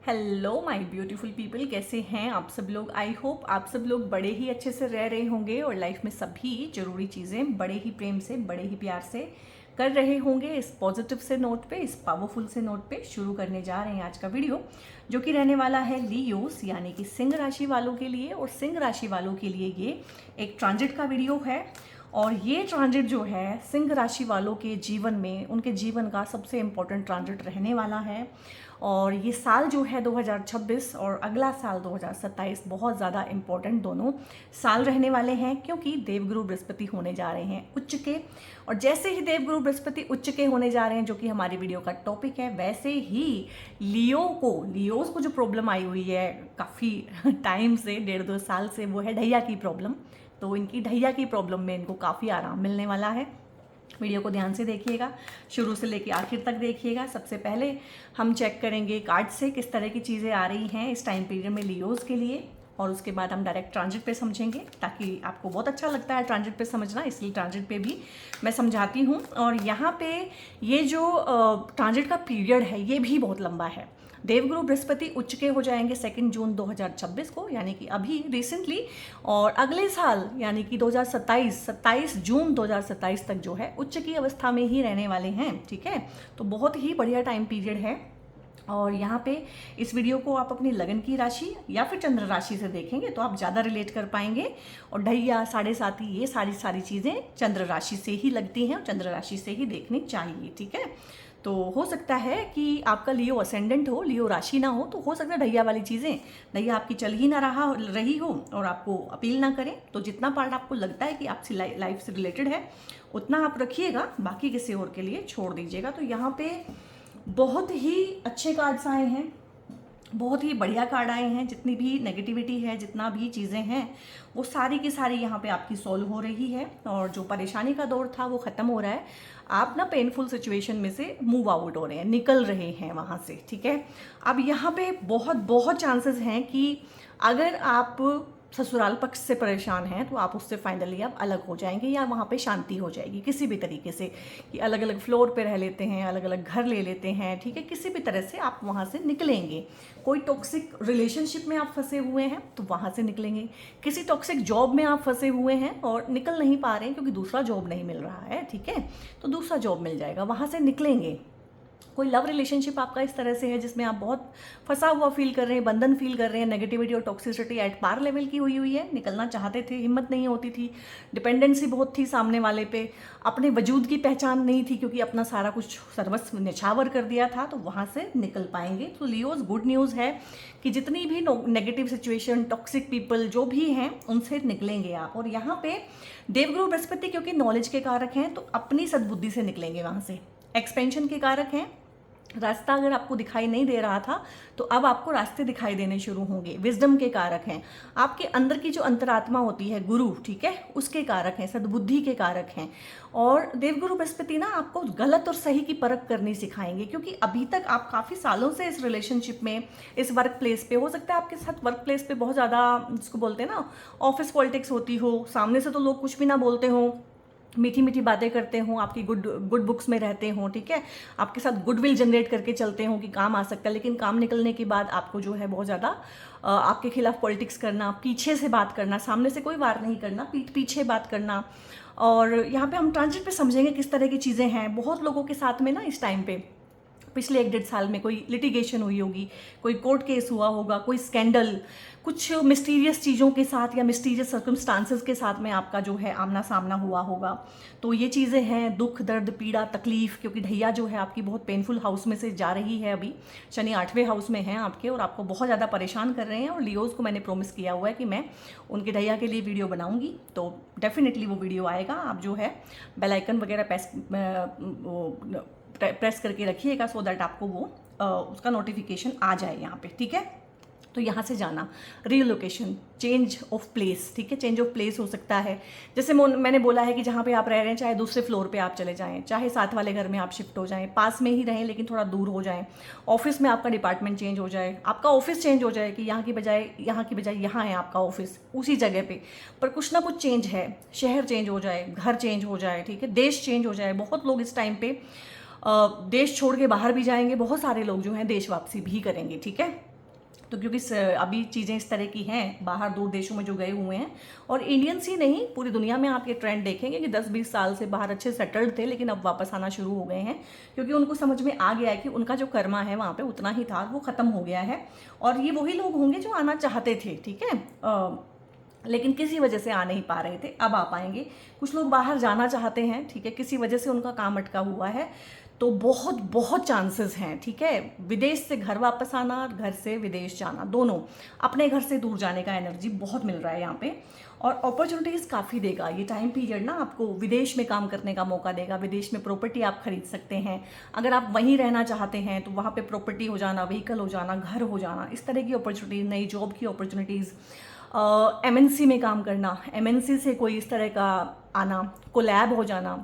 Hello my beautiful people, कैसे हैं आप सब लोग। आई होप आप सब लोग बड़े ही अच्छे से रह रहे होंगे और लाइफ में सभी जरूरी चीज़ें बड़े ही प्रेम से, बड़े ही प्यार से कर रहे होंगे। इस पॉजिटिव से नोट पे, इस पावरफुल से नोट पे शुरू करने जा रहे हैं आज का वीडियो, जो कि रहने वाला है लियोस यानी कि सिंह राशि वालों के लिए। और सिंह राशि वालों के लिए ये एक ट्रांजिट का वीडियो है। और ये ट्रांजिट जो है सिंह राशि वालों के जीवन में, उनके जीवन का सबसे इम्पोर्टेंट ट्रांजिट रहने वाला है। और ये साल जो है 2026 और अगला साल 2027 बहुत ज़्यादा इम्पोर्टेंट दोनों साल रहने वाले हैं, क्योंकि देवगुरु बृहस्पति होने जा रहे हैं उच्च के। और जैसे ही देवगुरु बृहस्पति उच्च के होने जा रहे हैं, जो कि हमारी वीडियो का टॉपिक है, वैसे ही लियोस को जो प्रॉब्लम आई हुई है काफ़ी टाइम से, 1.5-2 साल से, वो है ढैया की प्रॉब्लम। तो इनकी ढैया की प्रॉब्लम में इनको काफ़ी आराम मिलने वाला है। वीडियो को ध्यान से देखिएगा, शुरू से लेकर आखिर तक देखिएगा। सबसे पहले हम चेक करेंगे कार्ड से किस तरह की चीज़ें आ रही हैं इस टाइम पीरियड में लियोस के लिए, और उसके बाद हम डायरेक्ट ट्रांजिट पे समझेंगे, ताकि आपको बहुत अच्छा लगता है ट्रांजिट पे समझना, इसलिए ट्रांजिट पे भी मैं समझाती हूँ। और यहाँ पे ये जो ट्रांजिट का पीरियड है ये भी बहुत लंबा है। देवगुरु बृहस्पति उच्च के हो जाएंगे 2 जून 2026 को, यानी कि अभी रिसेंटली। और अगले साल यानी कि 27 जून 2027 तक जो है उच्च की अवस्था में ही रहने वाले हैं। ठीक है, तो बहुत ही बढ़िया टाइम पीरियड है। और यहाँ पे इस वीडियो को आप अपनी लगन की राशि या फिर चंद्र राशि से देखेंगे तो आप ज़्यादा रिलेट कर पाएंगे। और ढैया, साढ़े साथी, ये सारी चीज़ें चंद्र राशि से ही लगती हैं और चंद्र राशि से ही देखनी चाहिए। ठीक है, तो हो सकता है कि आपका लियो असेंडेंट हो, लियो राशि ना हो, तो हो सकता है ढैया वाली चीज़ें, ढैया आपकी चल ही ना रही हो और आपको अपील ना करें। तो जितना पार्ट आपको लगता है कि आपसी लाइफ से रिलेटेड है उतना आप रखिएगा, बाकी किसी और के लिए छोड़ दीजिएगा। तो यहाँ पे बहुत ही अच्छे कार्ड्स आए हैं, बहुत ही बढ़िया कार्ड आए हैं। जितनी भी नेगेटिविटी है, जितना भी चीज़ें हैं, वो सारी की सारी यहाँ पे आपकी सॉल्व हो रही है। और जो परेशानी का दौर था वो ख़त्म हो रहा है। आप ना पेनफुल सिचुएशन में से मूव आउट हो रहे हैं, निकल रहे हैं वहाँ से। ठीक है, अब यहाँ पे बहुत चांसेस हैं कि अगर आप ससुराल पक्ष से परेशान हैं तो आप उससे फाइनली आप अलग हो जाएंगे, या वहाँ पे शांति हो जाएगी किसी भी तरीके से, कि अलग अलग फ्लोर पे रह लेते हैं, अलग अलग घर ले लेते हैं। ठीक है, किसी भी तरह से आप वहाँ से निकलेंगे। कोई टॉक्सिक रिलेशनशिप में आप फंसे हुए हैं तो वहाँ से निकलेंगे। किसी टॉक्सिक जॉब में आप फंसे हुए हैं और निकल नहीं पा रहे हैं क्योंकि दूसरा जॉब नहीं मिल रहा है, ठीक है, तो दूसरा जॉब मिल जाएगा, वहाँ से निकलेंगे। कोई लव रिलेशनशिप आपका इस तरह से है जिसमें आप बहुत फंसा हुआ फील कर रहे हैं, बंधन फील कर रहे हैं, नेगेटिविटी और टॉक्सिसिटी एट पार लेवल की हुई है, निकलना चाहते थे, हिम्मत नहीं होती थी, डिपेंडेंसी बहुत थी सामने वाले पे, अपने वजूद की पहचान नहीं थी क्योंकि अपना सारा कुछ सर्वस्व निछावर कर दिया था, तो वहाँ से निकल पाएंगे। तो लियोस, गुड न्यूज़ है कि जितनी भी नेगेटिव सिचुएशन, टॉक्सिक पीपल जो भी हैं, उनसे निकलेंगे आप। और यहाँ पे देवगुरु बृहस्पति क्योंकि नॉलेज के कारक हैं, तो अपनी सद्बुद्धि से निकलेंगे वहाँ से। एक्सपेंशन के कारक हैं, रास्ता अगर आपको दिखाई नहीं दे रहा था तो अब आपको रास्ते दिखाई देने शुरू होंगे। विजडम के कारक हैं, आपके अंदर की जो अंतरात्मा होती है, गुरु, ठीक है, उसके कारक हैं, सद्बुद्धि के कारक हैं। और देवगुरु बृहस्पति ना आपको गलत और सही की परख करनी सिखाएंगे, क्योंकि अभी तक आप काफ़ी सालों से इस रिलेशनशिप में, इस वर्क प्लेस पे, हो सकता है आपके साथ वर्क प्लेस पे बहुत ज़्यादा, जिसको बोलते हैं ना, ऑफिस पॉलिटिक्स होती हो, सामने से तो लोग कुछ भी ना बोलते हों, मीठी मीठी बातें करते हों, आपकी गुड बुक्स में रहते हों, ठीक है, आपके साथ गुडविल जनरेट करके चलते हों कि काम आ सकता है, लेकिन काम निकलने के बाद आपको जो है बहुत ज़्यादा आपके खिलाफ पॉलिटिक्स करना, पीछे से बात करना, सामने से कोई वार नहीं करना, पीठ पीछे बात करना। और यहाँ पे हम ट्रांजिट पे समझेंगे किस तरह की चीज़ें हैं। बहुत लोगों के साथ में ना इस टाइम पे पिछले 1-1.5 साल में कोई लिटिगेशन हुई होगी, कोई कोर्ट केस हुआ होगा, कोई स्कैंडल, कुछ मिस्टीरियस चीज़ों के साथ या मिस्टीरियस सर्कमस्टांसेस के साथ में आपका जो है आमना सामना हुआ होगा। तो ये चीज़ें हैं, दुख, दर्द, पीड़ा, तकलीफ, क्योंकि ढैया जो है आपकी बहुत पेनफुल हाउस में से जा रही है। अभी शनि 8वें हाउस में हैं आपके और आपको बहुत ज़्यादा परेशान कर रहे हैं। और लियोस को मैंने प्रॉमिस किया हुआ है कि मैं उनके ढैया के लिए वीडियो बनाऊंगी, तो डेफिनेटली वो वीडियो आएगा। आप जो है बेल आइकन वगैरह प्रेस करके रखिएगा, सो दैट आपको वो उसका नोटिफिकेशन आ जाए यहाँ पे। ठीक है, तो यहाँ से जाना, रीलोकेशन, चेंज ऑफ प्लेस, ठीक है, चेंज ऑफ प्लेस हो सकता है। जैसे मैंने बोला है कि जहाँ पे आप रह रहे हैं, चाहे दूसरे फ्लोर पे आप चले जाएं, चाहे साथ वाले घर में आप शिफ्ट हो जाएं, पास में ही रहें लेकिन थोड़ा दूर हो जाएं, ऑफिस में आपका डिपार्टमेंट चेंज हो जाए, आपका ऑफिस चेंज हो जाए कि यहाँ की बजाय यहाँ है आपका ऑफिस, उसी जगह पे, पर कुछ ना कुछ चेंज है, शहर चेंज हो जाए, घर चेंज हो जाए, ठीक है, देश चेंज हो जाए। बहुत लोग इस टाइम पे देश छोड़ के बाहर भी जाएंगे, बहुत सारे लोग जो हैं देश वापसी भी करेंगे। ठीक है, तो क्योंकि अभी चीज़ें इस तरह की हैं बाहर दूर देशों में जो गए हुए हैं, और इंडियंस ही नहीं पूरी दुनिया में आप ये ट्रेंड देखेंगे कि 10-20 साल से बाहर अच्छे सेटल्ड थे लेकिन अब वापस आना शुरू हो गए हैं, क्योंकि उनको समझ में आ गया है कि उनका जो कर्मा है वहाँ पे उतना ही था, वो ख़त्म हो गया है। और ये वही लोग होंगे जो आना चाहते थे, ठीक है, लेकिन किसी वजह से आ नहीं पा रहे थे, अब आ पाएंगे। कुछ लोग बाहर जाना चाहते हैं, ठीक है, किसी वजह से उनका काम अटका हुआ है, तो बहुत बहुत चांसेस हैं, ठीक है, विदेश से घर वापस आना, घर से विदेश जाना, दोनों, अपने घर से दूर जाने का एनर्जी बहुत मिल रहा है यहाँ पे। और अपॉर्चुनिटीज़ काफ़ी देगा ये टाइम पीरियड ना, आपको विदेश में काम करने का मौका देगा, विदेश में प्रॉपर्टी आप खरीद सकते हैं। अगर आप वहीं रहना चाहते हैं तो वहाँ पे प्रॉपर्टी हो जाना, व्हीकल हो जाना, घर हो जाना, इस तरह की अपॉर्चुनिटीज़, नई जॉब की अपॉर्चुनिटीज़, एमएनसी में काम करना, एमएनसी से कोई इस तरह का आना, कोलैब हो जाना,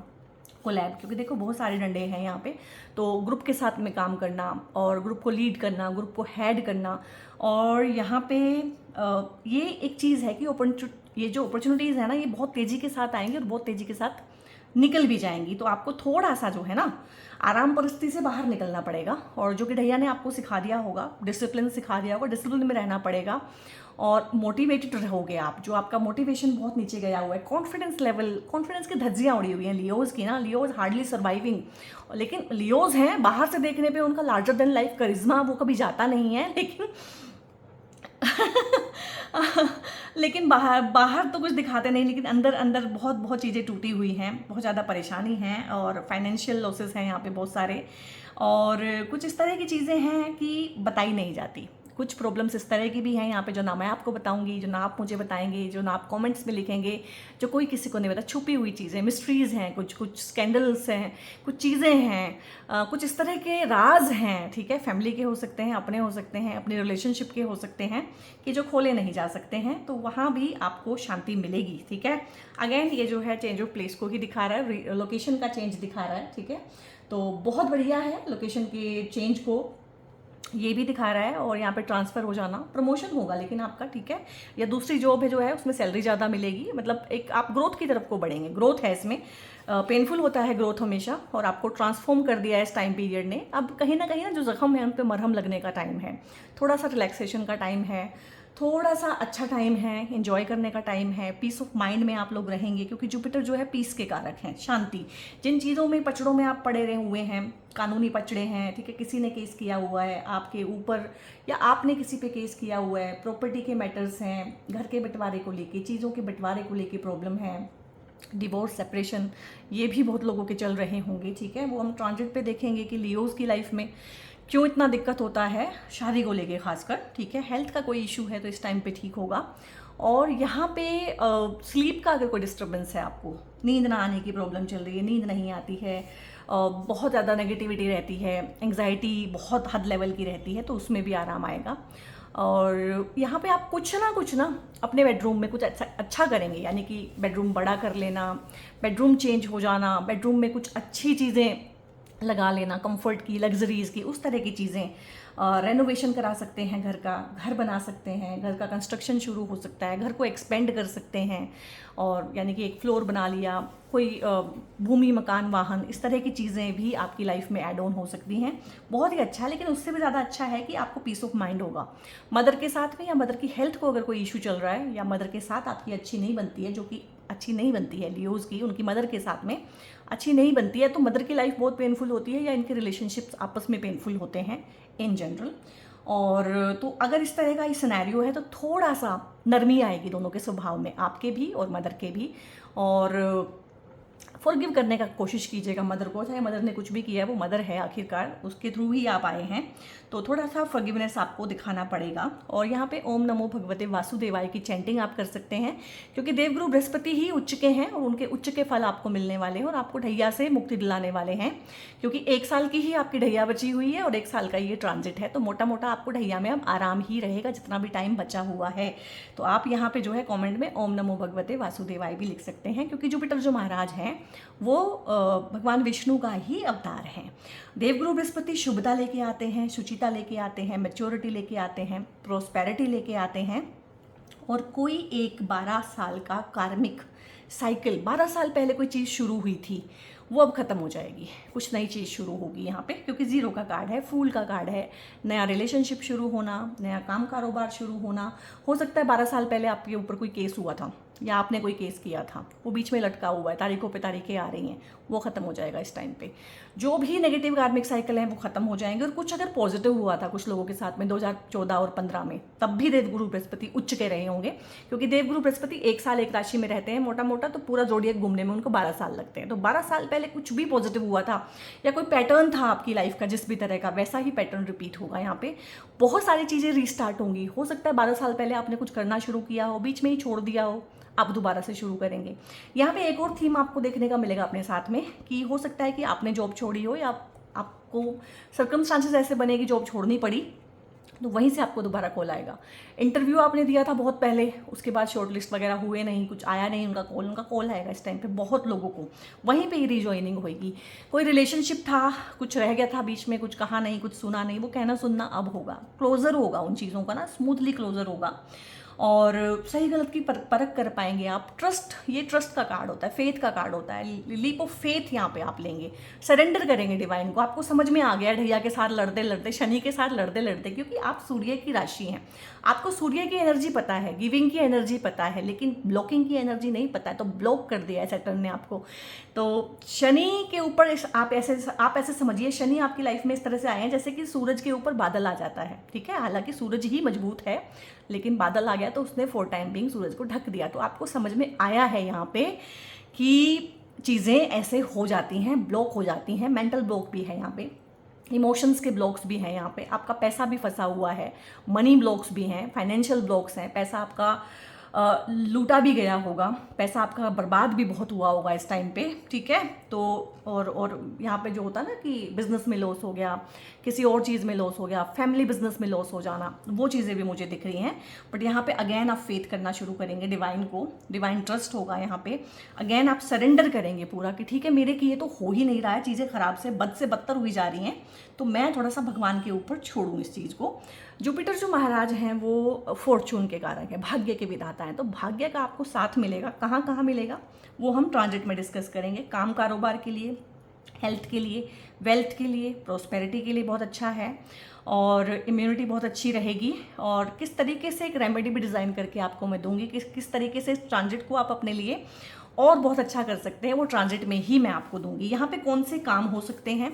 कोलैब, क्योंकि देखो बहुत सारे डंडे हैं यहाँ पे, तो ग्रुप के साथ में काम करना और ग्रुप को लीड करना, ग्रुप को हेड करना। और यहाँ पे ये एक चीज़ है कि ये जो अपॉर्चुनिटीज़ है ना, ये बहुत तेज़ी के साथ आएंगी और बहुत तेज़ी के साथ निकल भी जाएंगी। तो आपको थोड़ा सा जो है ना आराम परिस्थिति से बाहर निकलना पड़ेगा, और जो कि ढैया ने आपको सिखा दिया होगा, डिसिप्लिन सिखा दिया होगा, डिसिप्लिन में रहना पड़ेगा और मोटिवेटेड रहोगे आप। जो आपका मोटिवेशन बहुत नीचे गया हुआ है, कॉन्फिडेंस लेवल, कॉन्फिडेंस की धज्जियाँ उड़ी हुई हैं लियोज की ना, लियोज हार्डली सर्वाइविंग, लेकिन लियोज हैं बाहर से देखने पे उनका लार्जर देन लाइफ करिश्मा वो कभी जाता नहीं है, लेकिन लेकिन बाहर बाहर तो कुछ दिखाते नहीं, लेकिन अंदर अंदर बहुत बहुत चीज़ें टूटी हुई हैं, बहुत ज़्यादा परेशानी है और फाइनेंशियल लॉसेस हैं यहाँ पे बहुत सारे, और कुछ इस तरह की चीज़ें हैं कि बताई नहीं जाती। कुछ प्रॉब्लम्स इस तरह की भी हैं यहाँ पे जो ना मैं आपको बताऊंगी, जो ना आप मुझे बताएंगे, जो ना आप कमेंट्स में लिखेंगे, जो कोई किसी को नहीं पता, छुपी हुई चीज़ें, मिस्ट्रीज़ हैं, कुछ कुछ स्कैंडल्स हैं, कुछ चीज़ें हैं, कुछ इस तरह के राज हैं, ठीक है, फैमिली के हो सकते हैं, अपने हो सकते हैं, अपने रिलेशनशिप के हो सकते हैं, कि जो खोले नहीं जा सकते हैं, तो वहाँ भी आपको शांति मिलेगी, ठीक है। अगेन ये जो है चेंज ऑफ प्लेस को ही दिखा रहा है, लोकेशन का चेंज दिखा रहा है, ठीक है, तो बहुत बढ़िया है लोकेशन के चेंज को ये भी दिखा रहा है। और यहाँ पे ट्रांसफ़र हो जाना, प्रमोशन होगा लेकिन आपका, ठीक है, या दूसरी जॉब है जो है उसमें सैलरी ज़्यादा मिलेगी, मतलब एक आप ग्रोथ की तरफ को बढ़ेंगे, ग्रोथ है इसमें, पेनफुल होता है ग्रोथ हमेशा, और आपको ट्रांसफॉर्म कर दिया है इस टाइम पीरियड ने। अब कहीं ना जो जख्म है उन पर मरहम लगने का टाइम है, थोड़ा सा रिलैक्सेशन का टाइम है, थोड़ा सा अच्छा टाइम है, एंजॉय करने का टाइम है, पीस ऑफ माइंड में आप लोग रहेंगे, क्योंकि जुपिटर जो है पीस के कारक हैं, शांति। जिन चीज़ों में पचड़ों में आप पड़े रहे हुए हैं, कानूनी पचड़े हैं, ठीक है, किसी ने केस किया हुआ है आपके ऊपर या आपने किसी पे केस किया हुआ है, प्रॉपर्टी के मैटर्स हैं, घर के बंटवारे को लेके, चीज़ों के बंटवारे को लेके प्रॉब्लम है, डिवोर्स, सेपरेशन, ये भी बहुत लोगों के चल रहे होंगे, ठीक है। वो हम ट्रांजिट पे देखेंगे कि लियोज की लाइफ में क्यों इतना दिक्कत होता है शादी को लेके खासकर, ठीक है। हेल्थ का कोई इशू है तो इस टाइम पे ठीक होगा। और यहाँ पे स्लीप का अगर कोई डिस्टर्बेंस है, आपको नींद ना आने की प्रॉब्लम चल रही है, नींद नहीं आती है, बहुत ज़्यादा नेगेटिविटी रहती है, एंग्जाइटी बहुत हद लेवल की रहती है, तो उसमें भी आराम आएगा। और यहाँ पे आप कुछ ना अपने बेडरूम में कुछ अच्छा करेंगे, यानी कि बेडरूम बड़ा कर लेना, बेडरूम चेंज हो जाना, बेडरूम में कुछ अच्छी चीज़ें लगा लेना, कंफर्ट की, लग्जरीज़ की, उस तरह की चीज़ें, रेनोवेशन करा सकते हैं, घर का घर बना सकते हैं, घर का कंस्ट्रक्शन शुरू हो सकता है, घर को एक्सपेंड कर सकते हैं, और यानी कि एक फ्लोर बना लिया, कोई भूमि, मकान, वाहन, इस तरह की चीज़ें भी आपकी लाइफ में ऐड ऑन हो सकती हैं। बहुत ही अच्छा है, लेकिन उससे भी ज़्यादा अच्छा है कि आपको पीस ऑफ माइंड होगा। मदर के साथ में या मदर की हेल्थ को अगर कोई इशू चल रहा है, या मदर के साथ आपकी अच्छी नहीं बनती है, जो कि अच्छी नहीं बनती है लियोज की, उनकी मदर के साथ में अच्छी नहीं बनती है, तो मदर की लाइफ बहुत पेनफुल होती है, या इनके रिलेशनशिप्स आपस में पेनफुल होते हैं इन जनरल। और तो अगर इस तरह का ही सिनेरियो है तो थोड़ा सा नरमी आएगी दोनों के स्वभाव में, आपके भी और मदर के भी। और फॉरगिव करने का कोशिश कीजिएगा मदर को, चाहे मदर ने कुछ भी किया है, वो मदर है आखिरकार, उसके थ्रू ही आप आए हैं, तो थोड़ा सा फॉरगिवनेस आपको दिखाना पड़ेगा। और यहाँ पे ओम नमो भगवते वासुदेवाय की चैंटिंग आप कर सकते हैं, क्योंकि देवगुरु बृहस्पति ही उच्च के हैं और उनके उच्च के फल आपको मिलने वाले हैं और आपको ढैया से मुक्ति दिलाने वाले हैं, क्योंकि 1 साल की ही आपकी ढैया बची हुई है और 1 साल का ये ट्रांजिट है, तो मोटा मोटा आपको ढैया में अब आराम ही रहेगा जितना भी टाइम बचा हुआ है। तो आप यहाँ पे जो है कॉमेंट में ओम नमो भगवते वासुदेवाय भी लिख सकते हैं, क्योंकि जुपिटर जो महाराज हैं वो भगवान विष्णु का ही अवतार हैं। देवगुरु बृहस्पति शुभता लेके आते हैं, शुचिता लेके आते हैं, मैच्योरिटी लेके आते हैं, प्रोस्पेरिटी लेके आते हैं। और कोई एक 12 साल का कार्मिक साइकिल, 12 साल पहले कोई चीज़ शुरू हुई थी, वो अब ख़त्म हो जाएगी। कुछ नई चीज़ शुरू होगी यहाँ पे, क्योंकि ज़ीरो का कार्ड है, फूल का कार्ड है। नया रिलेशनशिप शुरू होना, नया काम कारोबार शुरू होना। हो सकता है 12 साल पहले आपके ऊपर कोई केस हुआ था या आपने कोई केस किया था, वो बीच में लटका हुआ है, तारीखों पे तारीखें आ रही हैं, वो ख़त्म हो जाएगा इस टाइम पे। जो भी नेगेटिव कार्मिक साइकिल है वो ख़त्म हो जाएंगे। और कुछ अगर पॉजिटिव हुआ था कुछ लोगों के साथ में 2014 और 15 में, तब भी देवगुरु बृहस्पति उच्च के रहे होंगे, क्योंकि देवगुरु बृहस्पति 1 साल एक राशि में रहते हैं मोटा मोटा, तो पूरा जोडिएक घूमने में उनको 12 साल लगते हैं। तो 12 साल पहले कुछ भी पॉजिटिव हुआ था या कोई पैटर्न था आपकी लाइफ का जिस भी तरह का, वैसा ही पैटर्न रिपीट होगा यहाँ पे। बहुत सारी चीज़ें रीस्टार्ट होंगी। हो सकता है 12 साल पहले आपने कुछ करना शुरू किया हो, बीच में ही छोड़ दिया हो, आप दोबारा से शुरू करेंगे। यहाँ पे एक और थीम आपको देखने का मिलेगा अपने साथ में, कि हो सकता है कि आपने जॉब छोड़ी हो या आपको सर्कमस्टांसेस ऐसे बने कि जॉब छोड़नी पड़ी, तो वहीं से आपको दोबारा कॉल आएगा। इंटरव्यू आपने दिया था बहुत पहले, उसके बाद शॉर्टलिस्ट वगैरह हुए नहीं, कुछ आया नहीं उनका कॉल आएगा इस टाइम पे बहुत लोगों को, वहीं पे ही रीजॉइनिंग होगी। कोई रिलेशनशिप था, कुछ रह गया था बीच में, कुछ कहा नहीं, कुछ सुना नहीं, वो कहना सुनना अब होगा, क्लोजर होगा उन चीज़ों का ना, स्मूथली क्लोजर होगा और सही गलत की परख कर पाएंगे आप। ट्रस्ट, ये ट्रस्ट का कार्ड होता है, फेथ का कार्ड होता है। लीप ऑफ फेथ यहाँ पे आप लेंगे, सरेंडर करेंगे डिवाइन को। आपको समझ में आ गया ढैया के साथ लड़ते लड़ते, शनि के साथ लड़ते लड़ते, क्योंकि आप सूर्य की राशि हैं, आपको सूर्य की एनर्जी पता है, गिविंग की एनर्जी पता है, लेकिन ब्लॉकिंग की एनर्जी नहीं पता है, तो ब्लॉक कर दिया है सैटर्न ने आपको। तो शनि के ऊपर आप ऐसे समझिए, शनि आपकी लाइफ में इस तरह से आए हैं जैसे कि सूरज के ऊपर बादल आ जाता है, ठीक है। हालांकि सूरज ही मजबूत है, लेकिन बादल आ गया तो उसने फॉर टाइम बीइंग सूरज को ढक दिया। तो आपको समझ में आया है यहाँ पे कि चीज़ें ऐसे हो जाती हैं, ब्लॉक हो जाती हैं। मेंटल ब्लॉक भी है यहाँ पे, इमोशंस के ब्लॉक्स भी हैं यहाँ पे, आपका पैसा भी फंसा हुआ है, मनी ब्लॉक्स भी हैं, फाइनेंशियल ब्लॉक्स हैं, पैसा आपका लूटा भी गया होगा, पैसा आपका बर्बाद भी बहुत हुआ होगा इस टाइम पे, ठीक है। तो और यहाँ पे जो होता है ना कि बिजनेस में लॉस हो गया, किसी और चीज़ में लॉस हो गया, फैमिली बिजनेस में लॉस हो जाना, वो चीज़ें भी मुझे दिख रही हैं। बट यहाँ पे अगेन आप फेथ करना शुरू करेंगे डिवाइन को, डिवाइन ट्रस्ट होगा यहाँ पे। अगेन आप सरेंडर करेंगे पूरा कि ठीक है, मेरे किए तो हो ही नहीं रहा है, चीज़ें खराब से बदतर हुई जा रही हैं, तो मैं थोड़ा सा भगवान के ऊपर छोड़ूँ इस चीज़ को। जुपिटर जो महाराज हैं वो फॉर्चून के कारक है, भाग्य के विधाता हैं, तो भाग्य का आपको साथ मिलेगा। कहाँ कहाँ मिलेगा वो हम ट्रांजिट में डिस्कस करेंगे। काम कारोबार के लिए, हेल्थ के लिए, वेल्थ के लिए, प्रोस्पेरिटी के लिए बहुत अच्छा है, और इम्यूनिटी बहुत अच्छी रहेगी। और किस तरीके से एक रेमेडी भी डिज़ाइन करके आपको मैं दूंगी, किस तरीके से इस ट्रांजिट को आप अपने लिए और बहुत अच्छा कर सकते हैं, वो ट्रांजिट में ही मैं आपको दूंगी। यहाँ पे कौन से काम हो सकते हैं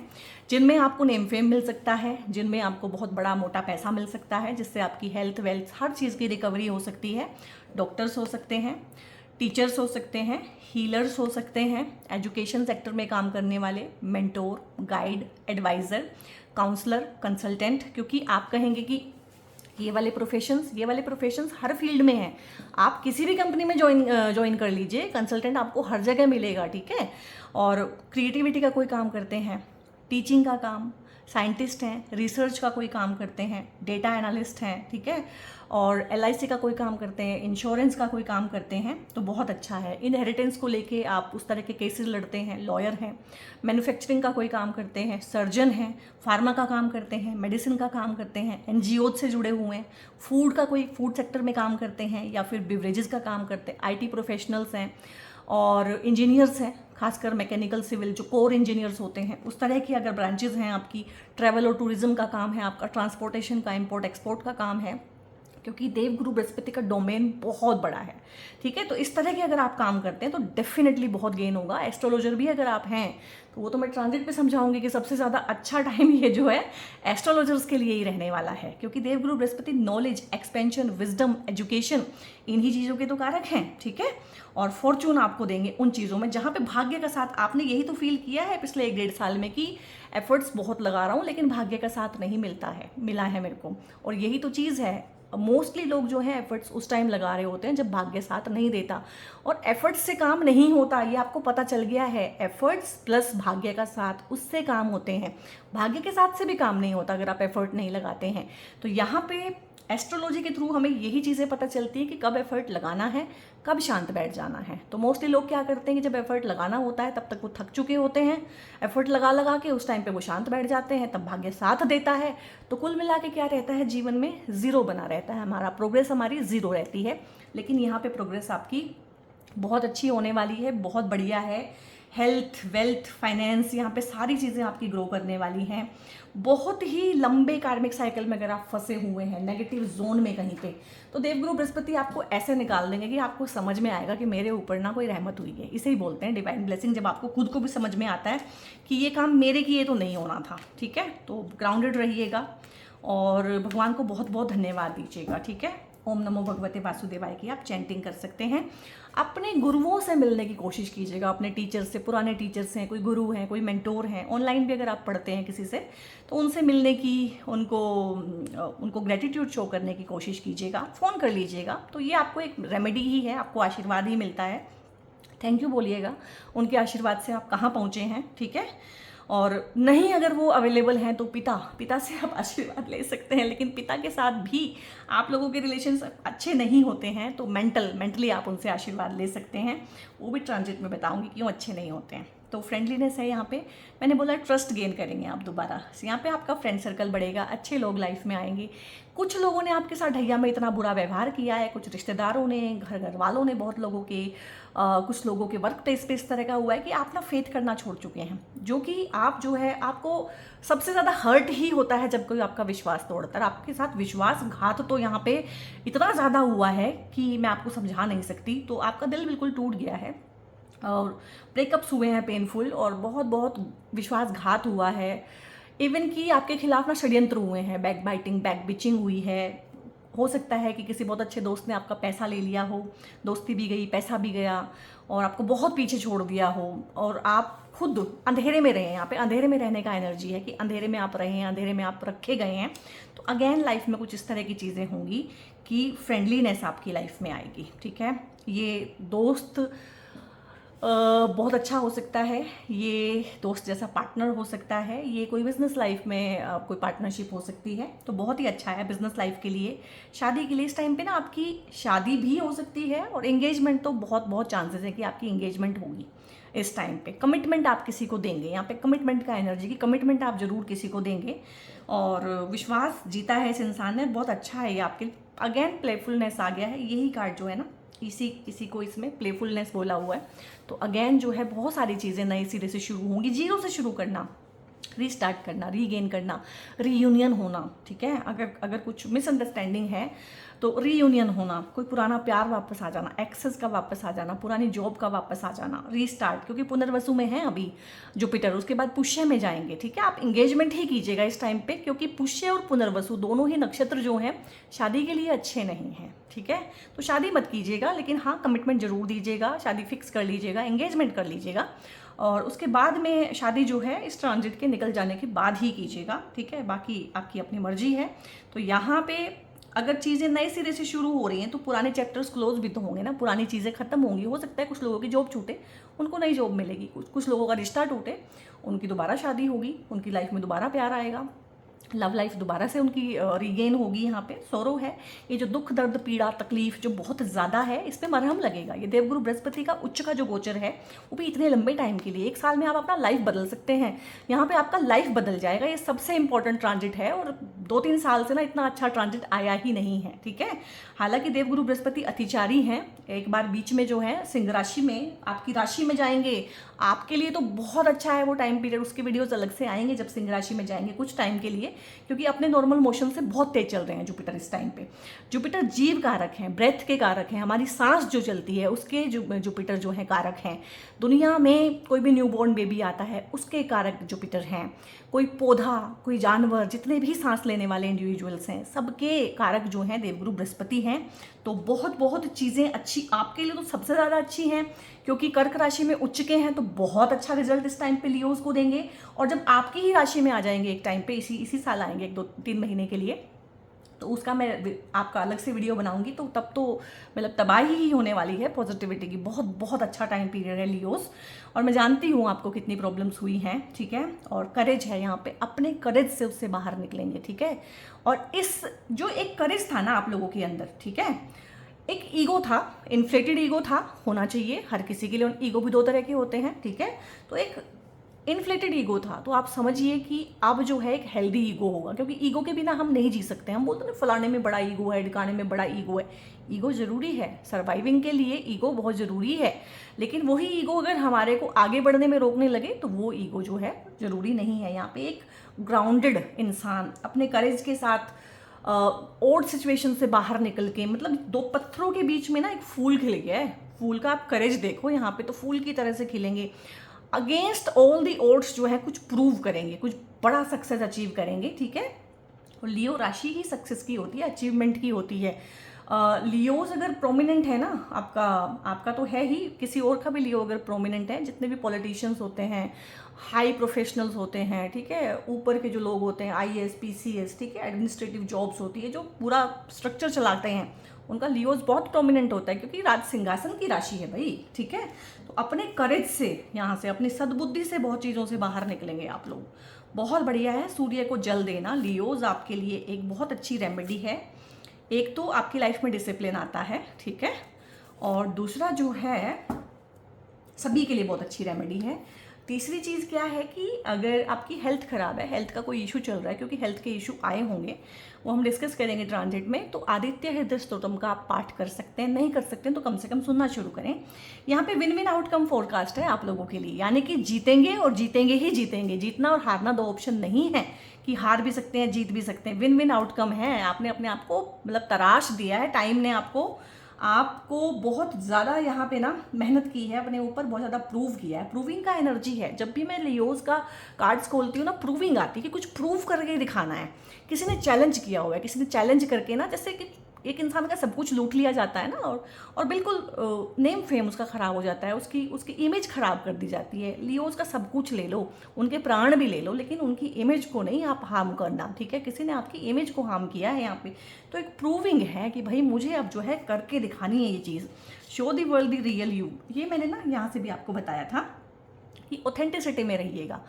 जिनमें आपको नेम फेम मिल सकता है, जिनमें आपको बहुत बड़ा मोटा पैसा मिल सकता है, जिससे आपकी हेल्थ वेल्थ हर चीज़ की रिकवरी हो सकती है। डॉक्टर्स हो सकते हैं, टीचर्स हो सकते हैं, हीलर्स हो सकते हैं, एजुकेशन सेक्टर में काम करने वाले, mentor, guide, adviser, counsellor, consultant, क्योंकि आप कहेंगे कि ये वाले प्रोफेशंस हर फील्ड में हैं। आप किसी भी कंपनी में ज्वाइन कर लीजिए, कंसल्टेंट आपको हर जगह मिलेगा, ठीक है। और क्रिएटिविटी का कोई काम करते हैं, टीचिंग का काम, साइंटिस्ट हैं, रिसर्च का कोई काम करते हैं, डेटा एनालिस्ट हैं, ठीक है, और LIC का कोई काम करते हैं, इंश्योरेंस का कोई काम करते हैं, तो बहुत अच्छा है। इनहेरिटेंस को लेके आप उस तरह के केसेस लड़ते हैं, लॉयर हैं, मैन्युफैक्चरिंग का कोई काम करते हैं, सर्जन हैं, फार्मा का काम करते हैं, मेडिसिन का काम करते हैं, NGO से जुड़े हुए हैं, फूड सेक्टर में काम करते हैं, या फिर बिवरेजेस का काम करते हैं, IT प्रोफेशनल्स हैं, और इंजीनियर्स हैं, खासकर मैकेनिकल सिविल जो कोर इंजीनियर्स होते हैं, उस तरह की अगर ब्रांचेज हैं आपकी, ट्रैवल और टूरिज्म का काम है आपका, ट्रांसपोर्टेशन का, इंपोर्ट एक्सपोर्ट का काम है, क्योंकि देवगुरु बृहस्पति का डोमेन बहुत बड़ा है, ठीक है। तो इस तरह के अगर आप काम करते हैं तो डेफिनेटली बहुत गेन होगा। एस्ट्रोलॉजर भी अगर आप हैं तो वो तो मैं ट्रांजिट पे समझाऊंगी कि सबसे ज़्यादा अच्छा टाइम ये जो है एस्ट्रोलॉजर्स के लिए ही रहने वाला है, क्योंकि Devguru Brihaspati knowledge, expansion, wisdom, education, इन्हीं चीज़ों के तो कारक हैं, ठीक है। और फॉर्चून आपको देंगे उन चीज़ों में जहाँ पे भाग्य का साथ, आपने यही तो फील किया है पिछले 1-1.5 साल में कि एफर्ट्स बहुत लगा रहा हूँ लेकिन भाग्य का साथ नहीं मिला है मेरे को। और यही तो चीज़ है, मोस्टली लोग जो हैं एफर्ट्स उस टाइम लगा रहे होते हैं जब भाग्य साथ नहीं देता, और एफर्ट्स से काम नहीं होता, ये आपको पता चल गया है। एफर्ट्स प्लस भाग्य का साथ, उससे काम होते हैं, भाग्य के साथ से भी काम नहीं होता अगर आप एफर्ट नहीं लगाते हैं। तो यहाँ पे एस्ट्रोलॉजी के थ्रू हमें यही चीज़ें पता चलती है कि कब एफर्ट लगाना है, कब शांत बैठ जाना है। तो मोस्टली लोग क्या करते हैं कि जब एफर्ट लगाना होता है तब तक वो थक चुके होते हैं, एफर्ट लगा के उस टाइम पे वो शांत बैठ जाते हैं, तब भाग्य साथ देता है। तो कुल मिला के क्या रहता है, जीवन में ज़ीरो बना रहता है, हमारा प्रोग्रेस हमारी ज़ीरो रहती है। लेकिन यहाँ पे प्रोग्रेस आपकी बहुत अच्छी होने वाली है, बहुत बढ़िया है। हेल्थ, वेल्थ, फाइनेंस, यहाँ पे सारी चीज़ें आपकी ग्रो करने वाली हैं। बहुत ही लंबे कार्मिक साइकिल में अगर आप फंसे हुए हैं नेगेटिव जोन में कहीं पे, तो देवगुरु बृहस्पति आपको ऐसे निकाल देंगे कि आपको समझ में आएगा कि मेरे ऊपर ना कोई रहमत हुई है। इसे ही बोलते हैं डिवाइन ब्लेसिंग, जब आपको खुद को भी समझ में आता है कि ये काम मेरे किए तो नहीं होना था। ठीक है, तो ग्राउंडेड रहिएगा और भगवान को बहुत बहुत धन्यवाद दीजिएगा। ठीक है, ओम नमो भगवते वासुदेवाय की आप चैंटिंग कर सकते हैं। अपने गुरुओं से मिलने की कोशिश कीजिएगा, अपने टीचर से, पुराने टीचर्स हैं, कोई गुरु हैं, कोई मेंटोर हैं, ऑनलाइन भी अगर आप पढ़ते हैं किसी से, तो उनसे मिलने की, उनको ग्रेटिट्यूड शो करने की कोशिश कीजिएगा। फ़ोन कर लीजिएगा, तो ये आपको एक रेमेडी ही है, आपको आशीर्वाद ही मिलता है। थैंक यू बोलिएगा, उनके आशीर्वाद से आप कहाँ पहुँचे हैं। ठीक है, और नहीं अगर वो अवेलेबल हैं तो पिता से आप आशीर्वाद ले सकते हैं, लेकिन पिता के साथ भी आप लोगों के रिलेशंस अच्छे नहीं होते हैं तो मेंटली आप उनसे आशीर्वाद ले सकते हैं। वो भी ट्रांजिट में बताऊंगी क्यों अच्छे नहीं होते हैं। तो फ्रेंडलीनेस है यहाँ पे, मैंने बोला ट्रस्ट गेन करेंगे आप दोबारा, यहाँ पे आपका फ्रेंड सर्कल बढ़ेगा, अच्छे लोग लाइफ में आएंगे। कुछ लोगों ने आपके साथ ढैया में इतना बुरा व्यवहार किया है, कुछ रिश्तेदारों ने, घर वालों ने, बहुत लोगों के कुछ लोगों के वर्क प्लेस पे इस तरह का हुआ है कि आप ना फेथ करना छोड़ चुके हैं, जो कि आप जो है, आपको सबसे ज़्यादा हर्ट ही होता है जब कोई आपका विश्वास तोड़ता है। आपके साथ विश्वासघात तो यहाँ पे इतना ज़्यादा हुआ है कि मैं आपको समझा नहीं सकती। तो आपका दिल बिल्कुल टूट गया है और ब्रेकअप्स हुए हैं पेनफुल, और बहुत बहुत विश्वासघात हुआ है। इवन कि आपके खिलाफ ना षड्यंत्र हुए हैं, बैक बाइटिंग, बैक बिचिंग हुई है। हो सकता है कि किसी बहुत अच्छे दोस्त ने आपका पैसा ले लिया हो, दोस्ती भी गई, पैसा भी गया, और आपको बहुत पीछे छोड़ दिया हो, और आप खुद अंधेरे में रहे हैं। यहाँ पे अंधेरे में रहने का एनर्जी है कि अंधेरे में आप रहे हैं, अंधेरे में आप रखे गए हैं। तो अगेन लाइफ में कुछ इस तरह की चीज़ें होंगी कि फ्रेंडलीनेस आपकी लाइफ में आएगी। ठीक है, ये दोस्त बहुत अच्छा हो सकता है, ये दोस्त जैसा पार्टनर हो सकता है, ये कोई बिजनेस लाइफ में कोई पार्टनरशिप हो सकती है, तो बहुत ही अच्छा है बिजनेस लाइफ के लिए। शादी के लिए इस टाइम पे ना आपकी शादी भी हो सकती है, और एंगेजमेंट तो बहुत बहुत चांसेस है कि आपकी एंगेजमेंट होगी इस टाइम पे। कमिटमेंट आप किसी को देंगे, यहाँ पे कमिटमेंट का एनर्जी की कमिटमेंट आप जरूर किसी को देंगे, और विश्वास जीता है इस इंसान ने, बहुत अच्छा है ये आपके। अगेन प्लेफुलनेस आ गया है, यही कार्ड जो है ना, इसी को इसमें प्लेफुलनेस बोला हुआ है। तो अगेन जो है बहुत सारी चीज़ें नए सिरे से शुरू होंगी, जीरो से शुरू करना, रीस्टार्ट करना, रीगेन करना, रीयूनियन होना। ठीक है, अगर कुछ मिसअंडरस्टैंडिंग है तो रीयूनियन होना, कोई पुराना प्यार वापस आ जाना, एक्सेस का वापस आ जाना, पुरानी जॉब का वापस आ जाना, रीस्टार्ट, क्योंकि पुनर्वसु में है अभी जुपिटर, उसके बाद पुष्य में जाएंगे। ठीक है, आप इंगेजमेंट ही कीजिएगा इस टाइम पे, क्योंकि पुष्य और पुनर्वसु दोनों ही नक्षत्र जो हैं शादी के लिए अच्छे नहीं हैं। ठीक है, तो शादी मत कीजिएगा, लेकिन हाँ कमिटमेंट जरूर दीजिएगा, शादी फिक्स कर लीजिएगा, एंगेजमेंट कर लीजिएगा, और उसके बाद में शादी जो है इस ट्रांजिट के निकल जाने के बाद ही कीजिएगा। ठीक है, बाकी आपकी अपनी मर्जी है। तो यहाँ पे अगर चीज़ें नए सिरे से शुरू हो रही हैं तो पुराने चैप्टर्स क्लोज भी तो होंगे ना, पुरानी चीज़ें खत्म होंगी। हो सकता है कुछ लोगों की जॉब छूटे, उनको नई जॉब मिलेगी, कुछ लोगों का रिश्ता टूटे, उनकी दोबारा शादी होगी, उनकी लाइफ में दोबारा प्यार आएगा, लव लाइफ दोबारा से उनकी रीगेन होगी। यहाँ पे सोरो है, ये जो दुख, दर्द, पीड़ा, तकलीफ जो बहुत ज़्यादा है, इस पर मरहम लगेगा। ये देवगुरु बृहस्पति का उच्च का जो गोचर है, वो भी इतने लंबे टाइम के लिए, 1 साल में आप अपना लाइफ बदल सकते हैं। यहाँ पे आपका लाइफ बदल जाएगा, ये सबसे इंपॉर्टेंट ट्रांजिट है, और 2-3 साल से ना इतना अच्छा ट्रांजिट आया ही नहीं है। ठीक है, हालांकि देवगुरु बृहस्पति अतिचारी हैं, एक बार बीच में जो है सिंह राशि में, आपकी राशि में जाएंगे, आपके लिए तो बहुत अच्छा है वो टाइम पीरियड। उसके वीडियोस अलग से आएंगे जब सिंह राशि में जाएंगे कुछ टाइम के लिए, क्योंकि अपने नॉर्मल मोशन से बहुत तेज चल रहे हैं जुपिटर इस टाइम पे। जुपिटर जीव कारक हैं, ब्रेथ के कारक हैं, हमारी सांस जो चलती है उसके जुपिटर जो है कारक हैं। दुनिया में कोई भी न्यूबॉर्न बेबी आता है उसके कारक जुपिटर हैं। कोई पौधा, कोई जानवर, जितने भी सांस लेने वाले इंडिविजुअल्स हैं, सबके कारक जो हैं देवगुरु बृहस्पति हैं। तो बहुत बहुत चीज़ें अच्छी आपके लिए तो सबसे ज़्यादा अच्छी हैं, क्योंकि कर्क राशि में उच्च के हैं, तो बहुत अच्छा रिजल्ट इस टाइम पे लियोज को देंगे। और जब आपकी ही राशि में आ जाएंगे एक टाइम पे, इसी साल आएंगे 1-2-3 महीने के लिए, तो उसका मैं आपका अलग से वीडियो बनाऊंगी। तो तब तो मतलब तबाही ही होने वाली है पॉजिटिविटी की। बहुत बहुत अच्छा टाइम पीरियड है लियोस, और मैं जानती हूँ आपको कितनी प्रॉब्लम्स हुई हैं। ठीक है, और करेज है यहाँ पे, अपने करेज से उससे बाहर निकलेंगे। ठीक है, और इस जो एक करेज था ना आप लोगों के अंदर, ठीक है, एक ईगो था, इन्फ्लेटेड ईगो था, होना चाहिए हर किसी के लिए। ईगो भी 2 तरह के होते हैं। ठीक है, तो एक इन्फ्लेटेड ईगो था, तो आप समझिए कि अब जो है एक हेल्दी ईगो होगा, क्योंकि ईगो के बिना हम नहीं जी सकते। हम बोलते हैं ना फलाने में बड़ा ईगो है, ढिकाने में बड़ा ईगो है। ईगो ज़रूरी है, सर्वाइविंग के लिए ईगो बहुत ज़रूरी है, लेकिन वही ईगो अगर हमारे को आगे बढ़ने में रोकने लगे तो वो ईगो जो है ज़रूरी नहीं है। यहाँ पे एक ग्राउंडेड इंसान अपने करेज के साथ ओड सिचुएशन से बाहर निकल के, मतलब दो पत्थरों के बीच में ना एक फूल खिल गया है। फूल का आप करेज देखो, यहाँ पे तो फूल की तरह से खिलेंगे। अगेंस्ट ऑल दी ओड्स जो है कुछ प्रूव करेंगे, कुछ बड़ा सक्सेस अचीव करेंगे, ठीक है। और लियो राशि ही सक्सेस की होती है, अचीवमेंट की होती है। लियोज अगर प्रोमिनेंट है ना, आपका आपका तो है ही, किसी और का भी लियो अगर प्रोमिनेंट है, जितने भी पॉलिटिशियंस होते हैं, हाई प्रोफेशनल्स होते हैं, ठीक है, ऊपर के जो लोग होते हैं, आईएएस पीसीएस, ठीक है, एडमिनिस्ट्रेटिव जॉब्स होती है, जो पूरा स्ट्रक्चर चलाते हैं, उनका लियोज बहुत प्रोमिनेंट होता है, क्योंकि राज सिंहासन की राशि है भाई, ठीक है। तो अपने करेज से, यहाँ से अपनी सद्बुद्धि से बहुत चीज़ों से बाहर निकलेंगे आप लोग। बहुत बढ़िया है। सूर्य को जल देना लियोज आपके लिए एक बहुत अच्छी रेमेडी है। एक तो आपकी लाइफ में डिसिप्लिन आता है, ठीक है, और दूसरा जो है सभी के लिए बहुत अच्छी रेमेडी है। तीसरी चीज़ क्या है कि अगर आपकी हेल्थ ख़राब है, हेल्थ का कोई इशू चल रहा है, क्योंकि हेल्थ के इशू आए होंगे, वो हम डिस्कस करेंगे ट्रांजिट में, तो आदित्य हृदय स्तोत्रम का आप पाठ कर सकते हैं। नहीं कर सकते हैं तो कम से कम सुनना शुरू करें। यहाँ पे विन विन आउटकम फोरकास्ट है आप लोगों के लिए, यानी कि जीतेंगे और जीतेंगे ही जीतेंगे। जीतना और हारना दो ऑप्शन नहीं है कि हार भी सकते हैं जीत भी सकते हैं। विन विन आउटकम है। आपने अपने आप को मतलब तराश दिया है, टाइम ने आपको बहुत ज़्यादा यहाँ पे ना मेहनत की है, अपने ऊपर बहुत ज़्यादा प्रूव किया है। प्रूविंग का एनर्जी है। जब भी मैं लियोज का कार्ड्स खोलती हूँ ना, प्रूविंग आती है कि कुछ प्रूव करके दिखाना है। किसी ने चैलेंज किया हुआ है, किसी ने चैलेंज करके ना, जैसे कि एक इंसान का सब कुछ लूट लिया जाता है ना, और बिल्कुल नेम फेम उसका ख़राब हो जाता है, उसकी उसकी इमेज ख़राब कर दी जाती है। लियोज का सब कुछ ले लो, उनके प्राण भी ले लो, लेकिन उनकी इमेज को नहीं आप हार्म करना, ठीक है। किसी ने आपकी इमेज को हार्म किया है यहाँ पे, तो एक प्रूविंग है कि भाई मुझे अब जो है करके दिखानी है ये चीज़। Show the world the real you, ये मैंने ना यहाँ से भी आपको बताया था कि ऑथेंटिसिटी में रहिएगा।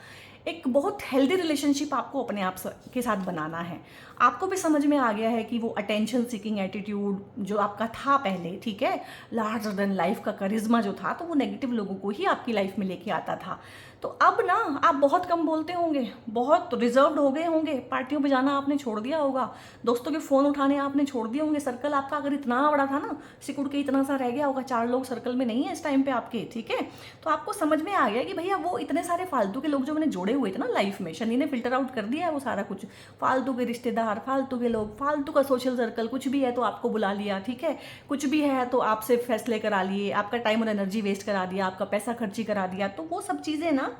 एक बहुत हेल्दी रिलेशनशिप आपको अपने आप के साथ बनाना है। आपको भी समझ में आ गया है कि वो अटेंशन सीकिंग एटीट्यूड जो आपका था पहले, ठीक है, लार्जर देन लाइफ का करिश्मा जो था, तो वो नेगेटिव लोगों को ही आपकी लाइफ में लेके आता था। तो अब ना आप बहुत कम बोलते होंगे, बहुत रिजर्व्ड हो गए होंगे, पार्टियों पे जाना आपने छोड़ दिया होगा, दोस्तों के फ़ोन उठाने आपने छोड़ दिए होंगे। सर्कल आपका अगर इतना बड़ा था ना, सिकुड़ के इतना सा रह गया होगा, 4 लोग सर्कल में नहीं है इस टाइम पे आपके, ठीक है। तो आपको समझ में आ गया कि भैया वो इतने सारे फालतू के लोग जो मैंने जोड़े हुए थे ना लाइफ में, शनि ने फिल्टर आउट कर दिया है वो सारा कुछ। फालतू के रिश्तेदार, फालतू के लोग, फालतू का सोशल सर्कल, कुछ भी है तो आपको बुला लिया, ठीक है, कुछ भी है तो आपसे फैसले करा लिए, आपका टाइम और एनर्जी वेस्ट करा दिया, आपका पैसा खर्ची करा दिया। तो वो सब चीज़ें ना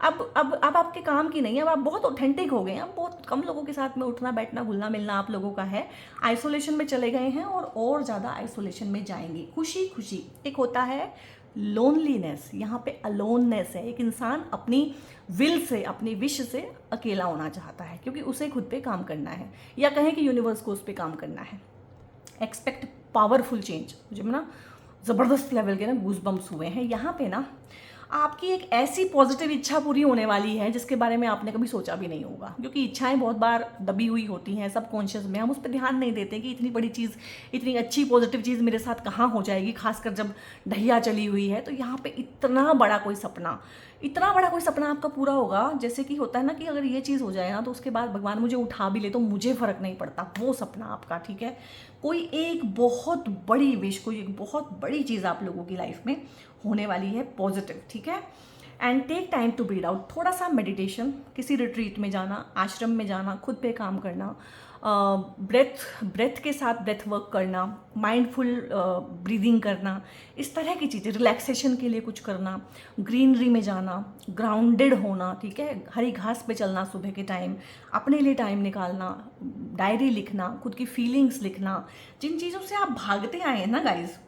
अब आपके काम की नहीं है। अब आप बहुत ऑथेंटिक हो गए हैं। अब बहुत कम लोगों के साथ में उठना बैठना घुलना मिलना आप लोगों का है। आइसोलेशन में चले गए हैं और ज़्यादा आइसोलेशन में जाएंगे। खुशी खुशी एक होता है लोनलीनेस, यहाँ पे अलोननेस है। एक इंसान अपनी विल से, अपनी विश से अकेला होना चाहता है, क्योंकि उसे खुद पे काम करना है, या कहें कि यूनिवर्स को उस पर काम करना है। Expect powerful change. मुझे ना ज़बरदस्त लेवल के ना गूज बम्स हुए हैं यहाँ पे ना। आपकी एक ऐसी पॉजिटिव इच्छा पूरी होने वाली है जिसके बारे में आपने कभी सोचा भी नहीं होगा, क्योंकि इच्छाएं बहुत बार दबी हुई होती हैं सबकॉन्शियस में। हम उस पर ध्यान नहीं देते कि इतनी बड़ी चीज़, इतनी अच्छी पॉजिटिव चीज़ मेरे साथ कहाँ हो जाएगी, खासकर जब ढैया चली हुई है। तो यहाँ पे इतना बड़ा कोई सपना, इतना बड़ा कोई सपना आपका पूरा होगा। जैसे कि होता है ना कि अगर ये चीज़ हो जाए ना, तो उसके बाद भगवान मुझे उठा भी ले तो मुझे फ़र्क नहीं पड़ता, वो सपना आपका, ठीक है। कोई एक बहुत बड़ी विश, कोई एक बहुत बड़ी चीज़ आप लोगों की लाइफ में होने वाली है पॉजिटिव, ठीक है। And take time to breathe out. थोड़ा सा मेडिटेशन, किसी रिट्रीट में जाना, आश्रम में जाना, खुद पे काम करना, ब्रेथ के साथ ब्रेथ वर्क करना, माइंडफुल ब्रीदिंग करना, इस तरह की चीज़ें, रिलैक्सेशन के लिए कुछ करना, ग्रीनरी में जाना, ग्राउंडेड होना, ठीक है, हरी घास पे चलना सुबह के टाइम, अपने लिए टाइम निकालना, डायरी लिखना, खुद की फीलिंग्स लिखना। जिन चीज़ों से आप भागते आए हैं ना गाइज,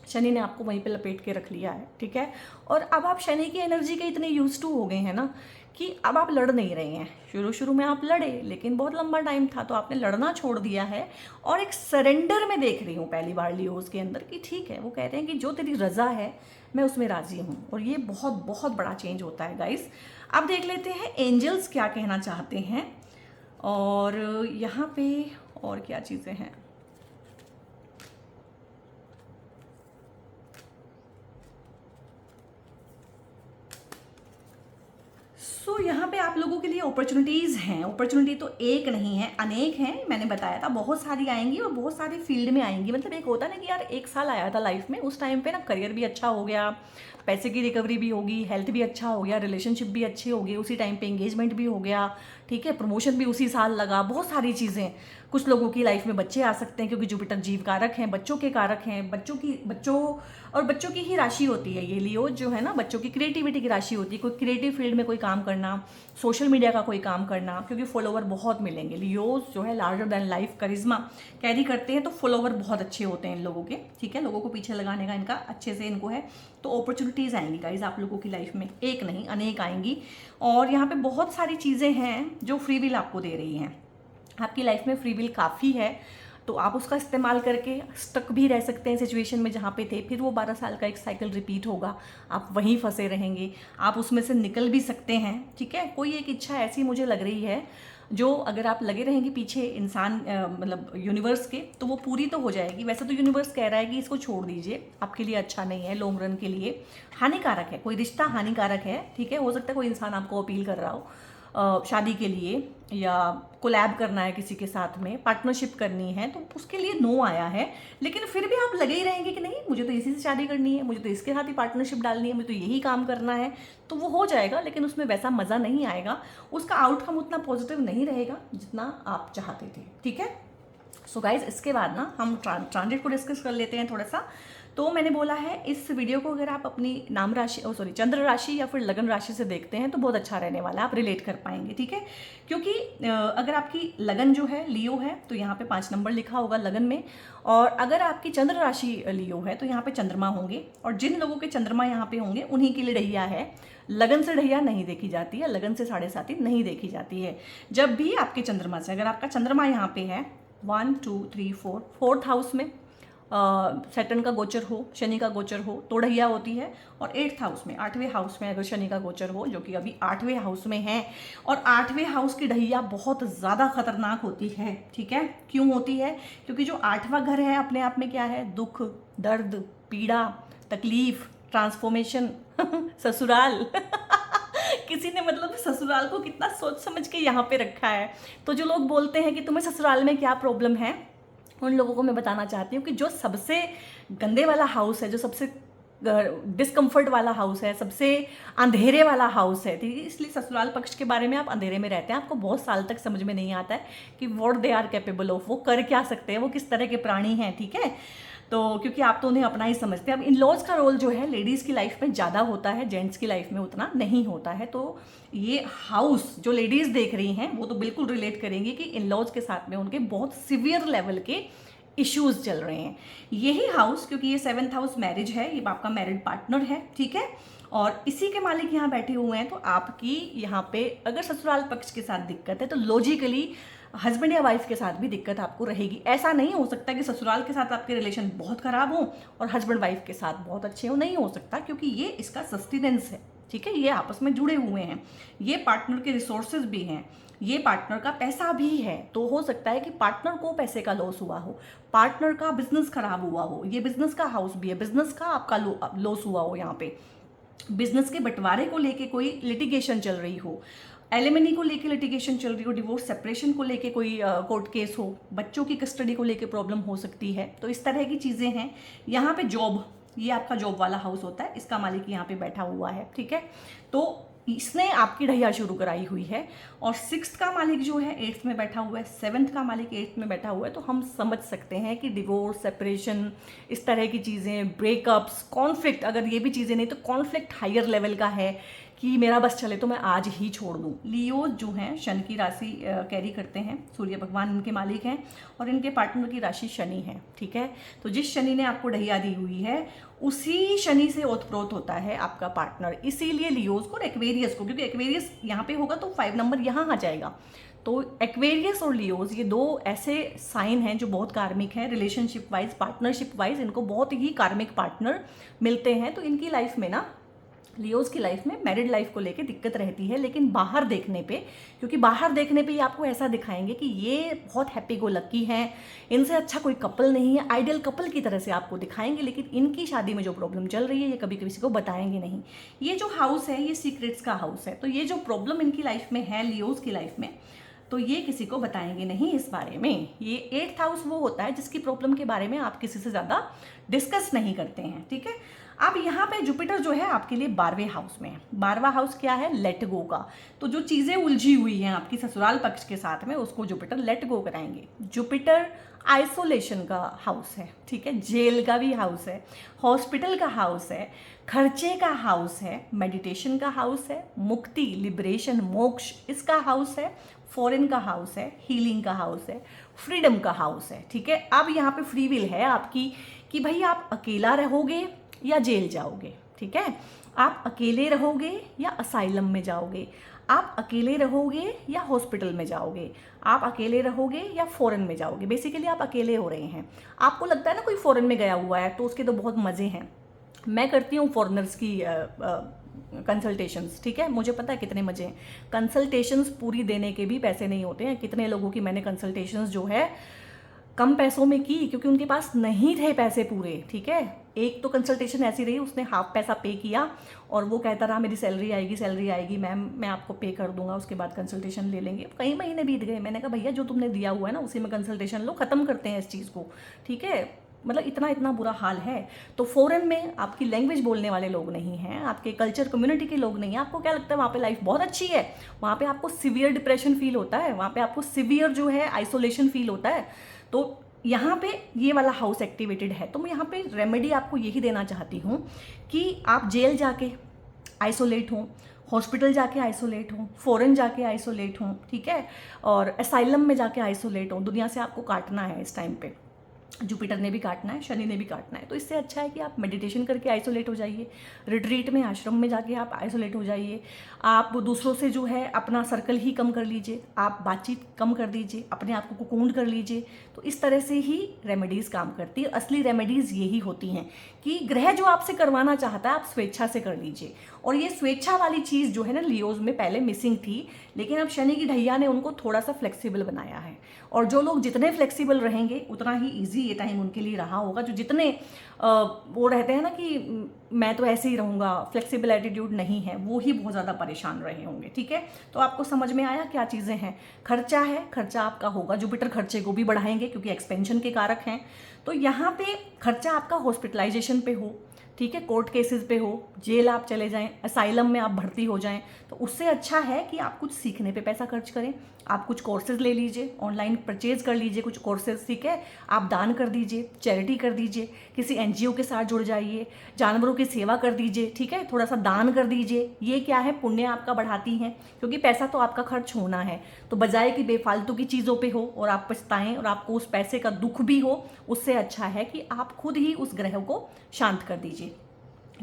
शनि ने आपको वहीं पे लपेट के रख लिया है, ठीक है। और अब आप शनि की एनर्जी के इतने यूज टू हो गए हैं ना कि अब आप लड़ नहीं रहे हैं। शुरू शुरू में आप लड़े, लेकिन बहुत लंबा टाइम था तो आपने लड़ना छोड़ दिया है, और एक सरेंडर में देख रही हूँ पहली बार लियोज के अंदर कि ठीक है, वो कहते हैं कि जो तेरी रज़ा है मैं उसमें राजी हूँ। और ये बहुत बहुत बड़ा चेंज होता है गाइस। अब देख लेते हैं एंजल्स क्या कहना चाहते हैं, और यहाँ पे और क्या चीज़ें हैं। सो यहाँ पे आप लोगों के लिए अपॉर्चुनिटीज़ हैं। अपॉर्चुनिटी तो एक नहीं है, अनेक हैं। मैंने बताया था बहुत सारी आएंगी और बहुत सारी फील्ड में आएंगी। मतलब एक होता ना कि यार एक साल आया था लाइफ में, उस टाइम पे ना करियर भी अच्छा हो गया, पैसे की रिकवरी भी होगी, हेल्थ भी अच्छा हो गया, रिलेशनशिप भी अच्छे हो गए, उसी टाइम पे एंगेजमेंट भी हो गया, ठीक है, प्रमोशन भी उसी साल लगा, बहुत सारी चीज़ें। कुछ लोगों की लाइफ में बच्चे आ सकते हैं क्योंकि जुपिटर जीव कारक हैं, बच्चों के कारक हैं, बच्चों की ही राशि होती है ये लियो जो है ना, बच्चों की क्रिएटिविटी की राशि होती है। कोई क्रिएटिव फील्ड में कोई काम करना, सोशल मीडिया का कोई काम करना, क्योंकि फॉलोवर बहुत मिलेंगे। लियोज जो है लार्जर देन लाइफ करिश्मा कैरी करते हैं, तो फॉलोवर बहुत अच्छे होते हैं इन लोगों के, ठीक है, लोगों को पीछे लगाने का इनका अच्छे से इनको है। तो अपॉर्चुनिटीज़ आएंगी गाइज आप लोगों की लाइफ में, एक नहीं अनेक आएंगी। और यहाँ पे बहुत सारी चीज़ें हैं जो फ्री विल आपको दे रही हैं। आपकी लाइफ में फ्री विल काफ़ी है, तो आप उसका इस्तेमाल करके स्टक भी रह सकते हैं सिचुएशन में जहाँ पे थे। फिर वो 12 साल का एक साइकिल रिपीट होगा, आप वहीं फंसे रहेंगे, आप उसमें से निकल भी सकते हैं, ठीक है। कोई एक इच्छा ऐसी मुझे लग रही है जो अगर आप लगे रहेंगे पीछे इंसान मतलब यूनिवर्स के, तो वो पूरी तो हो जाएगी। वैसे तो यूनिवर्स कह रहा है कि इसको छोड़ दीजिए, आपके लिए अच्छा नहीं है, लॉन्ग रन के लिए हानिकारक है, कोई रिश्ता हानिकारक है, ठीक है। हो सकता है कोई इंसान आपको अपील कर रहा हो शादी के लिए, या कोलैब करना है किसी के साथ में, पार्टनरशिप करनी है, तो उसके लिए नो आया है। लेकिन फिर भी आप लगे ही रहेंगे कि नहीं मुझे तो इसी से शादी करनी है, मुझे तो इसके साथ ही पार्टनरशिप डालनी है, मुझे तो यही काम करना है, तो वो हो जाएगा। लेकिन उसमें वैसा मज़ा नहीं आएगा, उसका आउटकम उतना पॉजिटिव नहीं रहेगा जितना आप चाहते थे, ठीक है। सो गाइज इसके बाद ना हम ट्रांजिट को डिस्कस कर लेते हैं थोड़ा सा। तो मैंने बोला है इस वीडियो को अगर आप अपनी नाम राशि चंद्र राशि या फिर लगन राशि से देखते हैं तो बहुत अच्छा रहने वाला है, आप रिलेट कर पाएंगे, ठीक है। क्योंकि अगर आपकी लगन जो है लियो है तो यहाँ पे 5 नंबर लिखा होगा लगन में, और अगर आपकी चंद्र राशि लियो है तो यहाँ पे चंद्रमा होंगे, और जिन लोगों के चंद्रमा यहाँ पे होंगे उन्हीं के लिए डहिया है। लगन से डहिया नहीं देखी जाती है, लगन से 7.5 नहीं देखी जाती है। जब भी आपके चंद्रमा से, अगर आपका चंद्रमा यहाँ पे है 1 2 3 4 4th हाउस में सैटर्न का गोचर हो, शनि का गोचर हो तो डहिया होती है, और 8th हाउस में 8वें हाउस में अगर शनि का गोचर हो, जो कि अभी 8वें हाउस में है, और 8वें हाउस की डहिया बहुत ज़्यादा खतरनाक होती है, ठीक है। क्यों होती है? क्योंकि जो 8वां घर है अपने आप में क्या है, दुख, दर्द, पीड़ा, तकलीफ, ट्रांसफॉर्मेशन ससुराल किसी ने मतलब ससुराल को कितना सोच समझ के यहाँ पे रखा है। तो जो लोग बोलते हैं कि तुम्हें ससुराल में क्या प्रॉब्लम है, उन लोगों को मैं बताना चाहती हूँ कि जो सबसे गंदे वाला हाउस है, जो सबसे डिस्कम्फर्ट वाला हाउस है, सबसे अंधेरे वाला हाउस है, ठीक है। इसलिए ससुराल पक्ष के बारे में आप अंधेरे में रहते हैं, आपको बहुत साल तक समझ में नहीं आता है कि what they are capable of, वो कर क्या सकते हैं, वो किस तरह के प्राणी हैं, ठीक है। तो क्योंकि आप तो उन्हें अपना ही समझते हैं। अब इन लॉज का रोल जो है लेडीज़ की लाइफ में ज़्यादा होता है, जेंट्स की लाइफ में उतना नहीं होता है। तो ये हाउस जो लेडीज़ देख रही हैं वो तो बिल्कुल रिलेट करेंगी कि इन लॉज के साथ में उनके बहुत सिवियर लेवल के इश्यूज चल रहे हैं। यही हाउस, क्योंकि ये 7th हाउस मैरिज है, ये आपका मैरिड पार्टनर है, ठीक है, और इसी के मालिक यहाँ बैठे हुए हैं। तो आपकी यहाँ पे अगर ससुराल पक्ष के साथ दिक्कत है तो लॉजिकली हस्बैंड या वाइफ के साथ भी दिक्कत आपको रहेगी। ऐसा नहीं हो सकता कि ससुराल के साथ आपके रिलेशन बहुत खराब हो और हस्बैंड वाइफ के साथ बहुत अच्छे हो, नहीं हो सकता, क्योंकि ये इसका सस्टेनेंस है, ठीक है। ये आपस में जुड़े हुए हैं, ये पार्टनर के रिसोर्सेज भी हैं, ये पार्टनर का पैसा भी है। तो हो सकता है कि पार्टनर को पैसे का लॉस हुआ हो, पार्टनर का बिजनेस खराब हुआ हो, ये बिजनेस का हाउस भी है, बिजनेस का आपका लॉस हुआ हो, यहाँ पे बिजनेस के बंटवारे को लेके कोई लिटिगेशन चल रही हो, एलिमनी को लेके लिटिगेशन चल रही हो, डिवोर्स सेपरेशन को लेके कोई कोर्ट केस हो, बच्चों की कस्टडी को लेके प्रॉब्लम हो सकती है। तो इस तरह की चीज़ें हैं। यहाँ पे जॉब, ये आपका जॉब वाला हाउस होता है, इसका मालिक यहाँ पे बैठा हुआ है, ठीक है। तो इसने आपकी ढैया शुरू कराई हुई है, और 6th का मालिक जो है 8th में बैठा हुआ है, 7th का मालिक 8th में बैठा हुआ है। तो हम समझ सकते हैं कि डिवोर्स, सेपरेशन, इस तरह की चीज़ें, ब्रेकअप्स, कॉन्फ्लिक्ट, अगर ये भी चीज़ें नहीं तो कॉन्फ्लिक्ट हायर लेवल का है कि मेरा बस चले तो मैं आज ही छोड़ दूँ। लियो जो हैं शनि की राशि कैरी करते हैं, सूर्य भगवान इनके मालिक हैं, और इनके पार्टनर की राशि शनि है, ठीक है। तो जिस शनि ने आपको ढैया दी हुई है उसी शनि से ओतप्रोत होता है आपका पार्टनर। इसीलिए लियोज को और एक्वेरियस को, क्योंकि एक्वेरियस यहाँ पे होगा तो 5 नंबर यहाँ आ जाएगा। तो एक्वेरियस और लियोज ये 2 ऐसे साइन हैं जो बहुत कार्मिक हैं, रिलेशनशिप वाइज, पार्टनरशिप वाइज इनको बहुत ही कार्मिक पार्टनर मिलते हैं। तो इनकी लाइफ में ना लियोज की लाइफ में मैरिड लाइफ को लेके दिक्कत रहती है, लेकिन बाहर देखने पे, क्योंकि बाहर देखने पे ये आपको ऐसा दिखाएंगे कि ये बहुत हैप्पी गो लकी हैं, इनसे अच्छा कोई कपल नहीं है, आइडियल कपल की तरह से आपको दिखाएंगे, लेकिन इनकी शादी में जो प्रॉब्लम चल रही है ये कभी किसी को बताएंगे नहीं। ये जो हाउस है ये सीक्रेट्स का हाउस है, तो ये जो प्रॉब्लम इनकी लाइफ में है, लियोज की लाइफ में, तो ये किसी को बताएंगे नहीं इस बारे में। ये 8th हाउस वो होता है जिसकी प्रॉब्लम के बारे में आप किसी से ज़्यादा डिस्कस नहीं करते हैं, ठीक है। अब यहाँ पे जुपिटर जो है आपके लिए 12वें हाउस में है। 12वां हाउस क्या है? लेट गो का। तो जो चीज़ें उलझी हुई हैं आपकी ससुराल पक्ष के साथ में, उसको जुपिटर लेट गो कराएंगे। जुपिटर आइसोलेशन का हाउस है, ठीक है, जेल का भी हाउस है, हॉस्पिटल का हाउस है, खर्चे का हाउस है, मेडिटेशन का हाउस है, मुक्ति, लिबरेशन, मोक्ष इसका हाउस है, फॉरेन का हाउस है, हीलिंग का हाउस है, फ्रीडम का हाउस है, ठीक है। अब यहाँ पे फ्री विल है आपकी कि भाई आप अकेला रहोगे या जेल जाओगे, ठीक है। आप अकेले रहोगे या असाइलम में जाओगे, आप अकेले रहोगे या हॉस्पिटल में जाओगे, आप अकेले रहोगे या फॉरेन में जाओगे। बेसिकली आप अकेले हो रहे हैं। आपको लगता है ना कोई फॉरेन में गया हुआ है तो उसके तो बहुत मज़े हैं। मैं करती हूँ फॉरेनर्स की कंसल्टेशंस, ठीक है, मुझे पता है कितने मजे हैं। कंसल्टेशंस पूरी देने के भी पैसे नहीं होते हैं। कितने लोगों की मैंने कंसल्टेशंस जो है कम पैसों में की, क्योंकि उनके पास नहीं थे पैसे पूरे, ठीक है। एक तो कंसल्टेशन ऐसी रही, उसने हाफ पैसा पे किया और वो कहता रहा मेरी सैलरी आएगी मैम, मैं आपको पे कर दूंगा, उसके बाद कंसल्टेशन ले लेंगे। कई महीने बीत गए। मैंने कहा भैया जो तुमने दिया हुआ है ना उसी में कंसल्टेशन लो, ख़त्म करते हैं इस चीज़ को, ठीक है। मतलब इतना बुरा हाल है। तो फॉरेन में आपकी लैंग्वेज बोलने वाले लोग नहीं हैं, आपके कल्चर कम्युनिटी के लोग नहीं हैं। आपको क्या लगता है वहाँ पे लाइफ बहुत अच्छी है? वहाँ पे आपको सिवियर डिप्रेशन फील होता है, वहाँ पे आपको सिवियर जो है आइसोलेशन फील होता है। तो यहाँ पे ये वाला हाउस एक्टिवेटेड है। तो मैं यहाँ पे रेमेडी आपको यही देना चाहती हूँ कि आप जेल जाके आइसोलेट हों, हॉस्पिटल जाके आइसोलेट हों, फॉरेन जाके आइसोलेट हों, ठीक है, और असाइलम में जाके आइसोलेट हों। दुनिया से आपको काटना है इस टाइम पे। जुपिटर ने भी काटना है, शनि ने भी काटना है। तो इससे अच्छा है कि आप मेडिटेशन करके आइसोलेट हो जाइए, रिट्रीट में, आश्रम में जाके आप आइसोलेट हो जाइए। आप दूसरों से जो है अपना सर्कल ही कम कर लीजिए, आप बातचीत कम कर दीजिए, अपने आप को कोकून कर लीजिए। तो इस तरह से ही रेमेडीज़ काम करती है। असली रेमेडीज़ यही होती हैं कि ग्रह जो आपसे करवाना चाहता है आप स्वेच्छा से कर लीजिए। और ये स्वेच्छा वाली चीज़ जो है ना लियोज में पहले मिसिंग थी, लेकिन अब शनि की ढैया ने उनको थोड़ा सा फ्लेक्सिबल बनाया है। और जो लोग जितने फ्लेक्सिबल रहेंगे उतना ही ईजी ये टाइम उनके लिए रहा होगा। जो जितने वो रहते हैं ना कि मैं तो ऐसे ही रहूँगा, फ्लेक्सिबल एटीट्यूड नहीं है, वो ही बहुत ज़्यादा परेशान रहे होंगे, ठीक है। तो आपको समझ में आया क्या चीज़ें हैं। खर्चा है, खर्चा आपका होगा। जुपिटर खर्चे को भी बढ़ाएंगे क्योंकि एक्सपेंशन के कारक हैं। तो यहाँ पे खर्चा आपका हॉस्पिटलाइजेशन पे हो, ठीक है, कोर्ट केसेस पे हो, जेल आप चले जाएं, असाइलम में आप भर्ती हो जाएं, तो उससे अच्छा है कि आप कुछ सीखने पे पैसा खर्च करें। आप कुछ कोर्सेज ले लीजिए, ऑनलाइन परचेज कर लीजिए कुछ कोर्सेज, ठीक है। आप दान कर दीजिए, चैरिटी कर दीजिए, किसी एनजीओ के साथ जुड़ जाइए, जानवरों की सेवा कर दीजिए, ठीक है, थोड़ा सा दान कर दीजिए। ये क्या है, पुण्य आपका बढ़ाती हैं, क्योंकि पैसा तो आपका खर्च होना है। तो बजाय कि बेफालतू की चीज़ों पे हो और आप पछताएं और आपको उस पैसे का दुख भी हो, उससे अच्छा है कि आप खुद ही उस ग्रह को शांत कर दीजिए।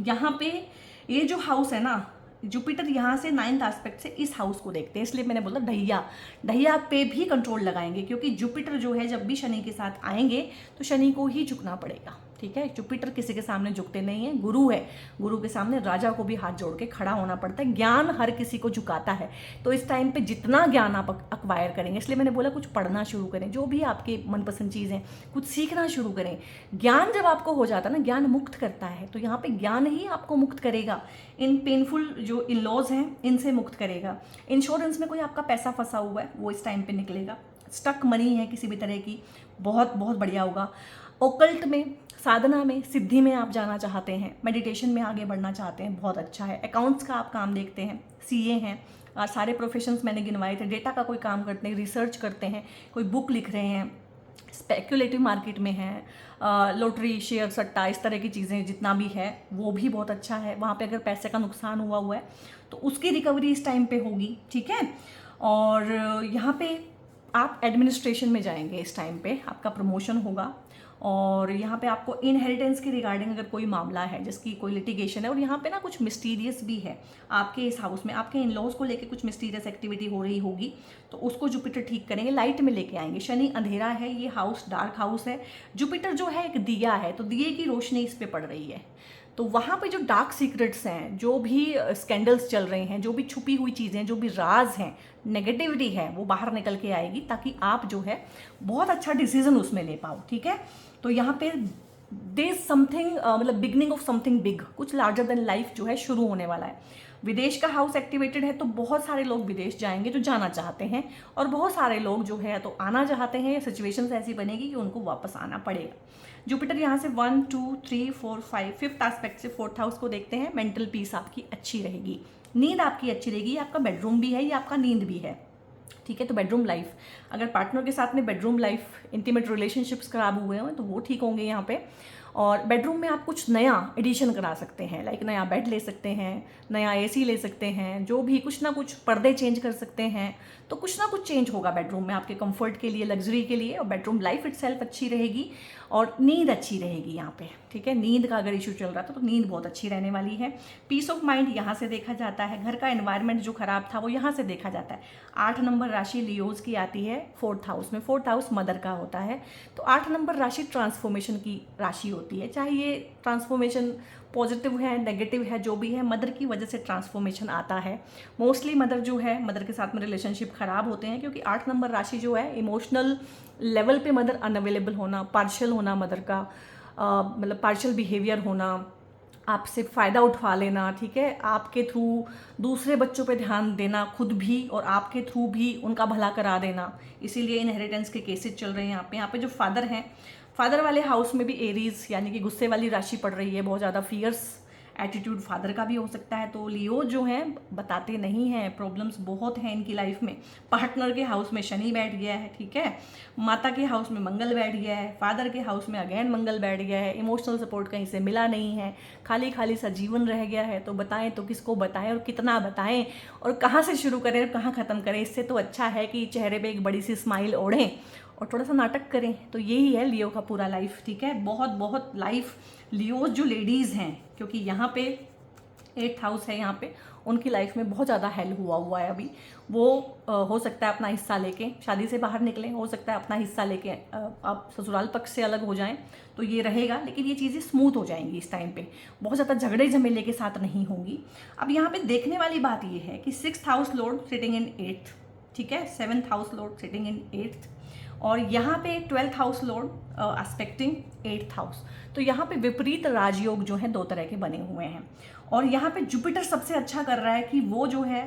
यहाँ पे ये जो हाउस है ना, जुपिटर यहाँ से 9th एस्पेक्ट से इस हाउस को देखते हैं, इसलिए मैंने बोला ढैया पे भी कंट्रोल लगाएंगे, क्योंकि जुपिटर जो है जब भी शनि के साथ आएंगे तो शनि को ही झुकना पड़ेगा, ठीक है। जुपिटर किसी के सामने झुकते नहीं है, गुरु है, गुरु के सामने राजा को भी हाथ जोड़ के खड़ा होना पड़ता है। ज्ञान हर किसी को झुकाता है। तो इस टाइम पे जितना ज्ञान आप अक्वायर करेंगे, इसलिए मैंने बोला कुछ पढ़ना शुरू करें, जो भी आपके मनपसंद चीज़ें, कुछ सीखना शुरू करें। ज्ञान जब आपको हो जाता है ना, ज्ञान मुक्त करता है, तो यहाँ पे ज्ञान ही आपको मुक्त करेगा। इन पेनफुल जो इन लॉज हैं इनसे मुक्त करेगा। इंश्योरेंस में कोई आपका पैसा फंसा हुआ है वो इस टाइम पे निकलेगा। स्टक मनी है किसी भी तरह की, बहुत बहुत बढ़िया होगा। ओकल्ट में, साधना में, सिद्धि में आप जाना चाहते हैं, मेडिटेशन में आगे बढ़ना चाहते हैं, बहुत अच्छा है। अकाउंट्स का आप काम देखते हैं, सीए हैं, और सारे प्रोफेशंस मैंने गिनवाए थे। डेटा का कोई काम करते हैं, रिसर्च करते हैं, कोई बुक लिख रहे हैं, स्पेक्युलेटिव मार्केट में है, लॉटरी, शेयर, सट्टा, इस तरह की चीज़ें जितना भी है वो भी बहुत अच्छा है। वहाँ पे अगर पैसे का नुकसान हुआ है तो उसकी रिकवरी इस टाइम पे होगी, ठीक है। और यहाँ पे आप एडमिनिस्ट्रेशन में जाएंगे, इस टाइम पे आपका प्रमोशन होगा। और यहाँ पे आपको इनहेरिटेंस के रिगार्डिंग अगर कोई मामला है जिसकी कोई लिटिगेशन है, और यहाँ पे ना कुछ मिस्टीरियस भी है आपके इस हाउस में, आपके इन लॉज को लेके कुछ मिस्टीरियस एक्टिविटी हो रही होगी, तो उसको जुपिटर ठीक करेंगे, लाइट में लेके आएंगे। शनि अंधेरा है, ये हाउस डार्क हाउस है। जुपिटर जो है एक दिया है, तो दिए की रोशनी इस पे पड़ रही है। तो वहाँ पे जो डार्क सीक्रेट्स हैं, जो भी स्कैंडल्स चल रहे हैं, जो भी छुपी हुई चीज़ें, जो भी राज हैं, नेगेटिविटी है, वो बाहर निकल के आएगी, ताकि आप जो है बहुत अच्छा डिसीजन उसमें ले पाओ। ठीक है, तो यहाँ पे दे इज समथिंग, मतलब बिगनिंग ऑफ समथिंग बिग, कुछ लार्जर देन लाइफ जो है शुरू होने वाला है। विदेश का हाउस एक्टिवेटेड है, तो बहुत सारे लोग विदेश जाएंगे जो जाना चाहते हैं, और बहुत सारे लोग जो है तो आना चाहते हैं, सिचुएशंस ऐसी बनेगी कि उनको वापस आना पड़ेगा। जुपिटर यहाँ से 1 2 3 4 5 फिफ्थ एस्पेक्ट से फोर्थ हाउस को देखते हैं। मेंटल पीस आपकी अच्छी रहेगी, नींद आपकी अच्छी रहेगी। ये आपका बेडरूम भी है, ये आपका नींद भी है। ठीक है, तो बेडरूम लाइफ, अगर पार्टनर के साथ में बेडरूम लाइफ, इंटीमेट रिलेशनशिप्स खराब हुए हैं तो वो ठीक होंगे यहाँ पे। और बेडरूम में आप कुछ नया एडिशन करा सकते हैं, लाइक नया बेड ले सकते हैं, नया एसी ले सकते हैं, जो भी कुछ ना कुछ पर्दे चेंज कर सकते हैं। तो कुछ ना कुछ चेंज होगा बेडरूम में आपके कंफर्ट के लिए, लग्जरी के लिए। और बेडरूम लाइफ इटसेल्फ अच्छी रहेगी और नींद अच्छी रहेगी यहाँ पे। ठीक है, नींद का अगर इशू चल रहा था तो नींद बहुत अच्छी रहने वाली है। पीस ऑफ माइंड यहाँ से देखा जाता है। घर का एनवायरनमेंट जो खराब था वो यहाँ से देखा जाता है। 8 नंबर राशि लियोज की आती है फोर्थ हाउस में। फोर्थ हाउस मदर का होता है, तो 8 नंबर राशि ट्रांसफॉर्मेशन की राशि होती है। चाहे ये ट्रांसफॉर्मेशन पॉजिटिव है, नेगेटिव है, जो भी है, मदर की वजह से ट्रांसफॉर्मेशन आता है। मोस्टली मदर जो है, मदर के साथ में रिलेशनशिप खराब होते हैं, क्योंकि 8 नंबर राशि जो है, इमोशनल लेवल पे मदर अनअवेलेबल होना, पार्शियल होना मदर का, मतलब पार्शियल बिहेवियर होना, आपसे फ़ायदा उठा लेना। ठीक है, आपके थ्रू दूसरे बच्चों पे ध्यान देना, खुद भी और आपके थ्रू भी उनका भला करा देना। इसीलिए इनहेरिटेंस के केसेस चल रहे हैं यहाँ पे जो फादर हैं, फादर वाले हाउस में भी एरीज यानी कि गुस्से वाली राशि पड़ रही है। बहुत ज़्यादा फियर्स एटीट्यूड फादर का भी हो सकता है। तो लियो जो हैं बताते नहीं हैं, प्रॉब्लम्स बहुत हैं इनकी लाइफ में। पार्टनर के हाउस में शनि बैठ गया है, ठीक है, माता के हाउस में मंगल बैठ गया है, फादर के हाउस में अगेन मंगल बैठ गया है। इमोशनल सपोर्ट कहीं से मिला नहीं है, खाली खाली सा जीवन रह गया है। तो बताएं तो किसको बताएं और कितना बताएं और कहाँ से शुरू करें और कहाँ ख़त्म करें। इससे तो अच्छा है कि चेहरे पे एक बड़ी सी स्माइल ओढ़ें और थोड़ा सा नाटक करें। तो यही है लियो का पूरा लाइफ। ठीक है, बहुत बहुत लाइफ लियो जो लेडीज़ हैं, क्योंकि यहाँ पे 8th हाउस है, यहाँ पे उनकी लाइफ में बहुत ज़्यादा हेल्प हुआ है अभी। वो हो सकता है अपना हिस्सा लेके शादी से बाहर निकलें, हो सकता है अपना हिस्सा लेके आप ससुराल पक्ष से अलग हो जाएं, तो ये रहेगा। लेकिन ये चीज़ें स्मूथ हो जाएंगी इस टाइम पे, बहुत ज़्यादा झगड़े झमेले के साथ नहीं होंगी। अब यहाँ पे देखने वाली बात ये है कि 6th house Lord sitting in 8th, ठीक है, 7th house Lord sitting in 8th, और यहाँ पे 12th house Lord expecting 8th house. तो यहाँ पे विपरीत राजयोग जो है 2 तरह के बने हुए हैं। और यहाँ पे जुपिटर सबसे अच्छा कर रहा है कि वो जो है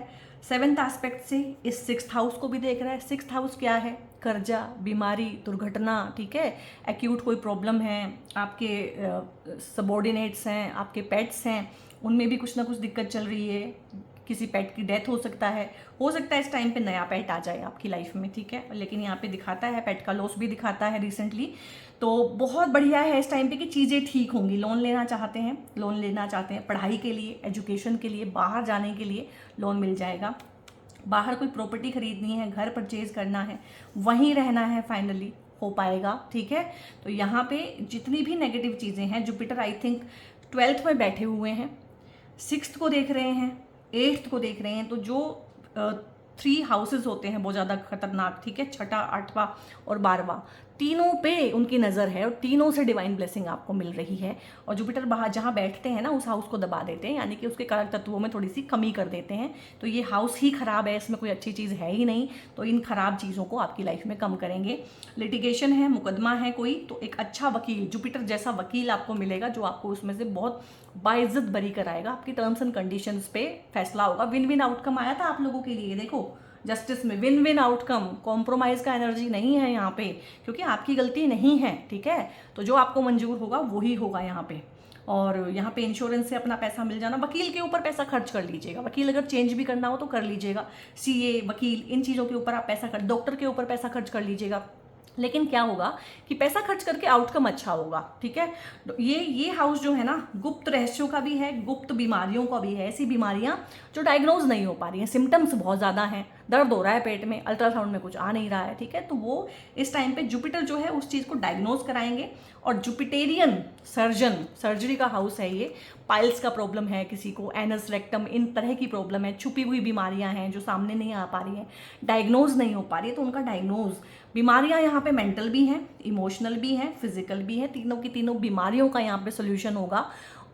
7th एस्पेक्ट से इस 6th हाउस को भी देख रहा है। 6th हाउस क्या है? कर्जा, बीमारी, दुर्घटना। ठीक है, एक्यूट कोई प्रॉब्लम है, आपके सबॉर्डिनेट्स हैं, आपके पेट्स हैं, उनमें भी कुछ ना कुछ दिक्कत चल रही है। किसी पेट की डेथ हो सकता है इस टाइम पे नया पेट आ जाए आपकी लाइफ में। ठीक है, लेकिन यहाँ पे दिखाता है पेट का लॉस भी दिखाता है रिसेंटली। तो बहुत बढ़िया है इस टाइम पे कि चीज़ें ठीक होंगी। लोन लेना चाहते हैं पढ़ाई के लिए, एजुकेशन के लिए, बाहर जाने के लिए लोन मिल जाएगा। बाहर कोई प्रॉपर्टी खरीदनी है, घर परचेज करना है, वहीं रहना है, फाइनली हो पाएगा। ठीक है, तो यहाँ पे जितनी भी नेगेटिव चीज़ें हैं, जुपिटर आई थिंक 12th में बैठे हुए हैं, 6th को देख रहे हैं, 8th को देख रहे हैं। तो जो 3 हाउसेस होते हैं बहुत ज़्यादा खतरनाक, ठीक है, 6ठा, 8वां और 12वां, तीनों पे उनकी नज़र है और तीनों से डिवाइन ब्लेसिंग आपको मिल रही है। और जुपिटर बाहर जहाँ बैठते हैं ना, उस हाउस को दबा देते हैं, यानी कि उसके कारक तत्वों में थोड़ी सी कमी कर देते हैं। तो ये हाउस ही खराब है, इसमें कोई अच्छी चीज़ है ही नहीं। तो इन खराब चीज़ों को आपकी लाइफ में कम करेंगे। लिटिगेशन है, मुकदमा है कोई, तो एक अच्छा वकील, जुपिटर जैसा वकील आपको मिलेगा जो आपको उसमें से बहुत बाइज्जत बरी कराएगा। आपकी टर्म्स एंड कंडीशंस पे फैसला होगा। विन विन आउटकम आया था आप लोगों के लिए, देखो जस्टिस में विन विन आउटकम, कॉम्प्रोमाइज़ का एनर्जी नहीं है यहाँ पे, क्योंकि आपकी गलती नहीं है। ठीक है, तो जो आपको मंजूर होगा वही होगा यहाँ पे। और यहाँ पे इंश्योरेंस से अपना पैसा मिल जाना, वकील के ऊपर पैसा खर्च कर लीजिएगा। वकील अगर चेंज भी करना हो तो कर लीजिएगा। सीए, वकील, इन चीज़ों के ऊपर आप पैसा खर्च, डॉक्टर के ऊपर पैसा खर्च कर लीजिएगा। लेकिन क्या होगा कि पैसा खर्च करके आउटकम अच्छा होगा। ठीक है, ये हाउस जो है ना, गुप्त रहस्यों का भी है, गुप्त बीमारियों का भी है। ऐसी बीमारियां जो डायग्नोज नहीं हो पा रही हैं, सिम्टम्स बहुत ज़्यादा हैं, दर्द हो रहा है पेट में, अल्ट्रासाउंड में कुछ आ नहीं रहा है। ठीक है, तो वो इस टाइम पे जुपिटर जो है उस चीज़ को डायग्नोज कराएंगे। और जुपिटेरियन सर्जन, सर्जरी का हाउस है ये। पाइल्स का प्रॉब्लम है किसी को, एनस, रेक्टम, इन तरह की प्रॉब्लम है, छुपी हुई बीमारियां हैं जो सामने नहीं आ पा रही हैं, डायग्नोज नहीं हो पा रही है, तो उनका डायग्नोज। बीमारियां यहाँ पे मेंटल भी हैं, इमोशनल भी हैं, फिजिकल भी हैं, तीनों की तीनों बीमारियों का यहाँ पे सोल्यूशन होगा।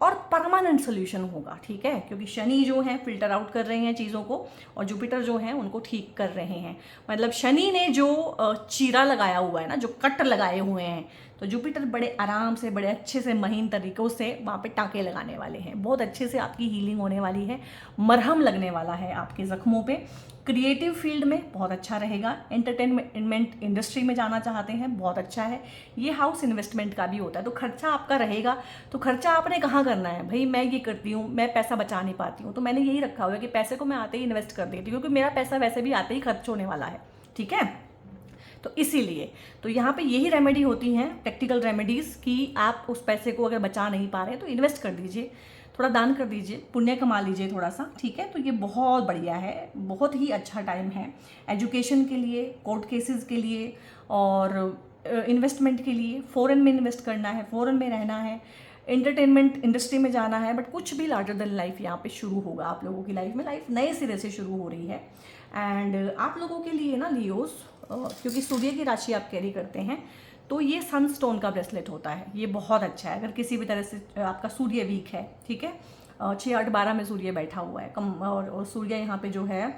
और परमानेंट सोल्यूशन होगा, ठीक है, क्योंकि शनि जो है फिल्टर आउट कर रहे हैं चीज़ों को और जुपिटर जो है उनको ठीक कर रहे हैं। मतलब शनि ने जो चीरा लगाया हुआ है ना, जो कट लगाए हुए हैं, तो जुपिटर बड़े आराम से, बड़े अच्छे से, महीन तरीक़ों से वहाँ पे टाँके लगाने वाले हैं। बहुत अच्छे से आपकी हीलिंग होने वाली है, मरहम लगने वाला है आपके ज़ख्मों पे। क्रिएटिव फील्ड में बहुत अच्छा रहेगा। एंटरटेनमेंट इंडस्ट्री में जाना चाहते हैं, बहुत अच्छा है। ये हाउस इन्वेस्टमेंट का भी होता है, तो खर्चा आपका रहेगा। तो खर्चा आपने कहाँ करना है भाई? मैं ये करती हूँ, मैं पैसा बचा नहीं पाती हूँ, तो मैंने यही रखा हुआ है कि पैसे को मैं आते ही इन्वेस्ट कर देती हूँ, क्योंकि मेरा पैसा वैसे भी आते ही खर्च होने वाला है, ठीक है। तो इसीलिए तो यहाँ पे यही रेमेडी होती हैं, प्रैक्टिकल रेमेडीज़, कि आप उस पैसे को अगर बचा नहीं पा रहे हैं तो इन्वेस्ट कर दीजिए, थोड़ा दान कर दीजिए, पुण्य कमा लीजिए थोड़ा सा, ठीक है। तो ये बहुत बढ़िया है, बहुत ही अच्छा टाइम है एजुकेशन के लिए, कोर्ट केसेस के लिए और इन्वेस्टमेंट के लिए। फ़ॉरेन में इन्वेस्ट करना है, फ़ॉरेन में रहना है, एंटरटेनमेंट इंडस्ट्री में जाना है, बट कुछ भी लार्जर देन लाइफ यहाँ पे शुरू होगा आप लोगों की लाइफ में। लाइफ नए सिरे से शुरू हो रही है। एंड आप लोगों के लिए ना लियोस, क्योंकि सूर्य की राशि आप कैरी करते हैं, तो ये सनस्टोन का ब्रेसलेट होता है। ये बहुत अच्छा है अगर किसी भी तरह से आपका सूर्य वीक है, ठीक है। 6, 8, 12 में सूर्य बैठा हुआ है कम, और सूर्य यहाँ पे जो है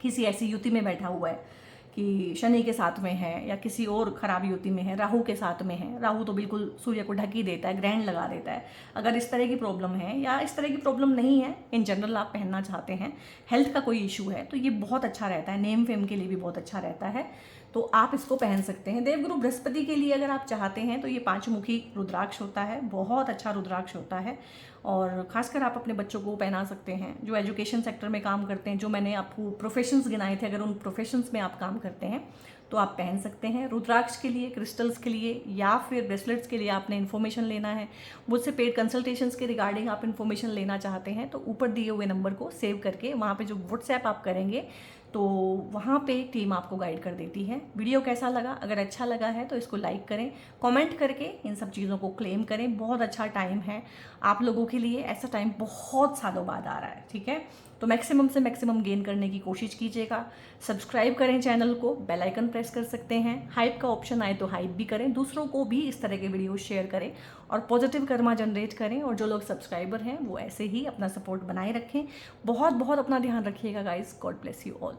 किसी ऐसी युति में बैठा हुआ है कि शनि के साथ में है या किसी और खराब युति में है, राहु के साथ में है। राहु तो बिल्कुल सूर्य को ढक ही देता है, ग्रहण लगा देता है। अगर इस तरह की प्रॉब्लम है या इस तरह की प्रॉब्लम नहीं है, इन जनरल आप पहनना चाहते हैं, हेल्थ का कोई इशू है, तो ये बहुत अच्छा रहता है। नेम फेम के लिए भी बहुत अच्छा रहता है, तो आप इसको पहन सकते हैं। देवगुरु बृहस्पति के लिए अगर आप चाहते हैं तो ये 5 मुखी रुद्राक्ष होता है, बहुत अच्छा रुद्राक्ष होता है। और खासकर आप अपने बच्चों को पहना सकते हैं जो एजुकेशन सेक्टर में काम करते हैं। जो मैंने आपको प्रोफेशंस गिनाए थे, अगर उन प्रोफेशंस में आप काम करते हैं तो आप पहन सकते हैं। रुद्राक्ष के लिए, क्रिस्टल्स के लिए या फिर ब्रेसलेट्स के लिए आपने इन्फॉर्मेशन लेना है, मुझसे पेड कंसल्टेशंस के रिगार्डिंग आप इन्फॉर्मेशन लेना चाहते हैं, तो ऊपर दिए हुए नंबर को सेव करके वहाँ पे जो व्हाट्सएप आप करेंगे तो वहाँ पे टीम आपको गाइड कर देती है। वीडियो कैसा लगा? अगर अच्छा लगा है तो इसको लाइक करें, कमेंट करके इन सब चीज़ों को क्लेम करें। बहुत अच्छा टाइम है आप लोगों के लिए, ऐसा टाइम बहुत सालों बाद आ रहा है, ठीक है। तो मैक्सिमम से मैक्सिमम गेन करने की कोशिश कीजिएगा। सब्सक्राइब करें चैनल को, बेल आइकन प्रेस कर सकते हैं। हाइप का ऑप्शन आए तो हाइप भी करें, दूसरों को भी इस तरह के वीडियो शेयर करें और पॉजिटिव कर्मा जनरेट करें। और जो लोग सब्सक्राइबर हैं वो ऐसे ही अपना सपोर्ट बनाए रखें। बहुत बहुत अपना ध्यान रखिएगा guys. God bless you all.